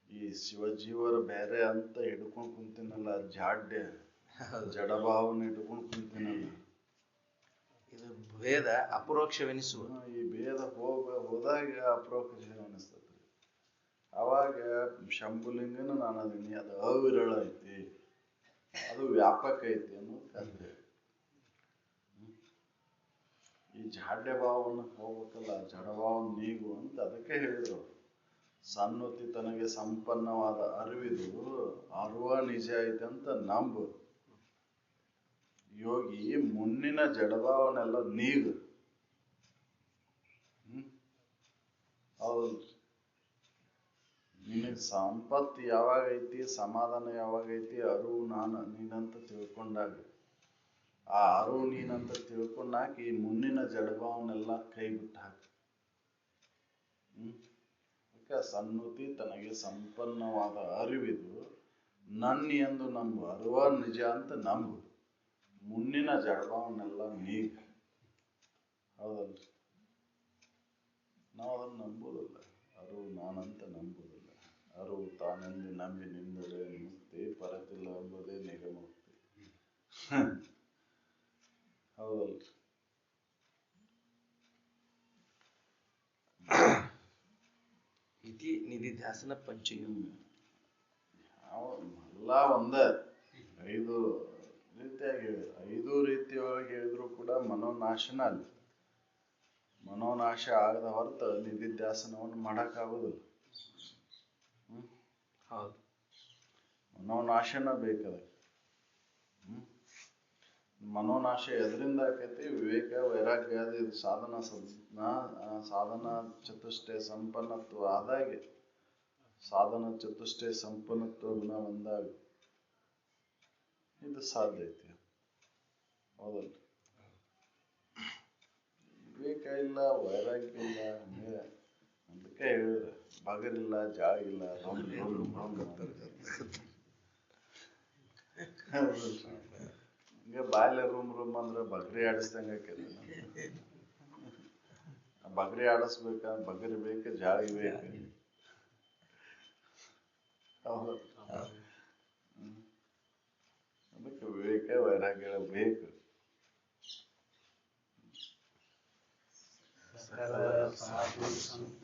ಈ ಶಿವಜೀವರ ಬೇರೆ ಅಂತ ಹಿಡ್ಕೊಂಡು ಕುಂತೀನಲ್ಲ, ಜಾಡ್ಯ ಜಡಭಾವನ ಹಿಡ್ಕೊಂಡು ಕುಂತೀನಲ್ಲ, ಇದು ಭೇದ ಅಪರೋಕ್ಷವೆನಿಸುವ. ಈ ಭೇದ ಹೋದಾಗ ಅಪರೋಕ್ಷವೆನಿಸ್ತದೆ. ಅವಾಗ ಶಂಭುಲಿಂಗನ ನಾನು ಅದೀನಿ, ಅದು ಅವಿರಳ ಐತಿ, ಅದು ವ್ಯಾಪಕ ಐತಿ ಅನ್ನೋದು ಖಾತ್ರಿ. ಈ ಜಾಡ್ಯ ಭಾವನ ಹೋಗ್ಬೇಕಲ್ಲ, ಜಡಭಾವನ ನೀಗು ಅಂತ ಅದಕ್ಕೆ ಹೇಳಿದ್ರು. ಸನ್ನುತಿ ತನಗೆ ಸಂಪನ್ನವಾದ ಅರಿವಿದು ಅರುವ ನಿಜ ಐತೆ ಅಂತ ನಂಬು. ಯೋಗಿ ಮುನ್ನಿನ ಜಡಭಾವನೆಲ್ಲ ನೀಗು. ಹೌದು. ನಿನಗೆ ಸಂಪತ್ತು ಯಾವಾಗ ಐತಿ, ಸಮಾಧಾನ ಯಾವಾಗ ಐತಿ, ಅರಿವು ನೀನಂತ ತಿಳ್ಕೊಂಡಾಗ, ಆ ಅರಿವು ನೀನಂತ ತಿಳ್ಕೊಂಡಾಕ ಈ ಮುನ್ನಿನ ಜಡಭಾವನೆಲ್ಲ ಕೈ ಬಿಟ್ಟು ಹಾಕ. ಸನ್ನುತಿ ತನಗೆ ಸಂಪನ್ನವಾದ ಅರಿವಿದು ನನ್ನ ಎಂದು ನಂಬು. ಅರಿವ ನಿಜ ಅಂತ ನಂಬು. ಮುನ್ನಿನ ಜಡಭಾವನೆಲ್ಲ ನೀಗ. ಹೌದಲ್ರಿ? ನಾವು ಅದನ್ನು ನಂಬೋದಿಲ್ಲ. ಅರಿವು ನಾನಂತ ನಂಬೋದಿಲ್ಲ. ಅರಿವು ತಾನೆಂದು ನಂಬಿ ನಿಂದೊಡೆ ಮುಕ್ತಿ ಪರತಿಲ್ಲ ಎಂಬುದೇ ನಿಗಮೋಕ್ತಿ. ಹೌದಲ್ರಿ? ಇತಿ ನಿಧಿಧ್ಯಾಸನ ಪಂಚಯೋಗ. ಎಲ್ಲ ಒಂದೇ. 5 ರೀತಿಯಾಗಿ ಹೇಳಿದ್ರು. 5 ರೀತಿಯೊಳಗೆ ಹೇಳಿದ್ರು ಕೂಡ ಮನೋನಾಶನ ಅಲ್ಲಿ. ಮನೋನಾಶ ಆಗದ ಹೊರತು ನಿಧಿಧ್ಯಾಸನವನ್ನು ಮಾಡಕ್ಕಾಗೋದಿಲ್ಲ. ಹೌದು. ಮನೋನಾಶನ ಬೇಕದ. ಮನೋನಾಶ ಎದರಿಂದ ಆಕೈತಿ? ವಿವೇಕ ವೈರಾಗ್ಯಾದಿ ಸಾಧನ ಚತುಷ್ಟಯ ಸಂಪನ್ನತ್ವ ಆದಾಗೆ, ಸಾಧನ ಚತುಷ್ಟಯ ಸಂಪನ್ನತ್ವ ಗುಣ ಬಂದಾಗ ಇದು ಸಾಧ್ಯ ಐತಿ. ಹೌದಲ್ರಿ? ವಿವೇಕ ಇಲ್ಲ, ವೈರಾಗ್ಯ ಇಲ್ಲ, ಅದಕ್ಕೆ ಹೇಳಿದ್ರೆ ಬಗರಿಲ್ಲ, ಜಾಗಿಲ್ಲ, ಹಿಂಗೆ ಬಾಲ್ಯ ರೂಮ್ ಅಂದ್ರೆ ಬಗ್ರಿ ಆಡಿಸ್ದಂಗೆ ಆಕೈತಿ. ಬಗ್ರಿ ಆಡಿಸ್ಬೇಕ, ಬಗ್ರಿ ಬೇಕು, ಜಾಳಿ ಬೇಕು. ಹೌದು. ಅದಕ್ಕೆ ವಿವೇಕ ವೈರಾಗ್ಯ ಬೇಕು. ಸಕಲ ಸಾಧು ಸಂತ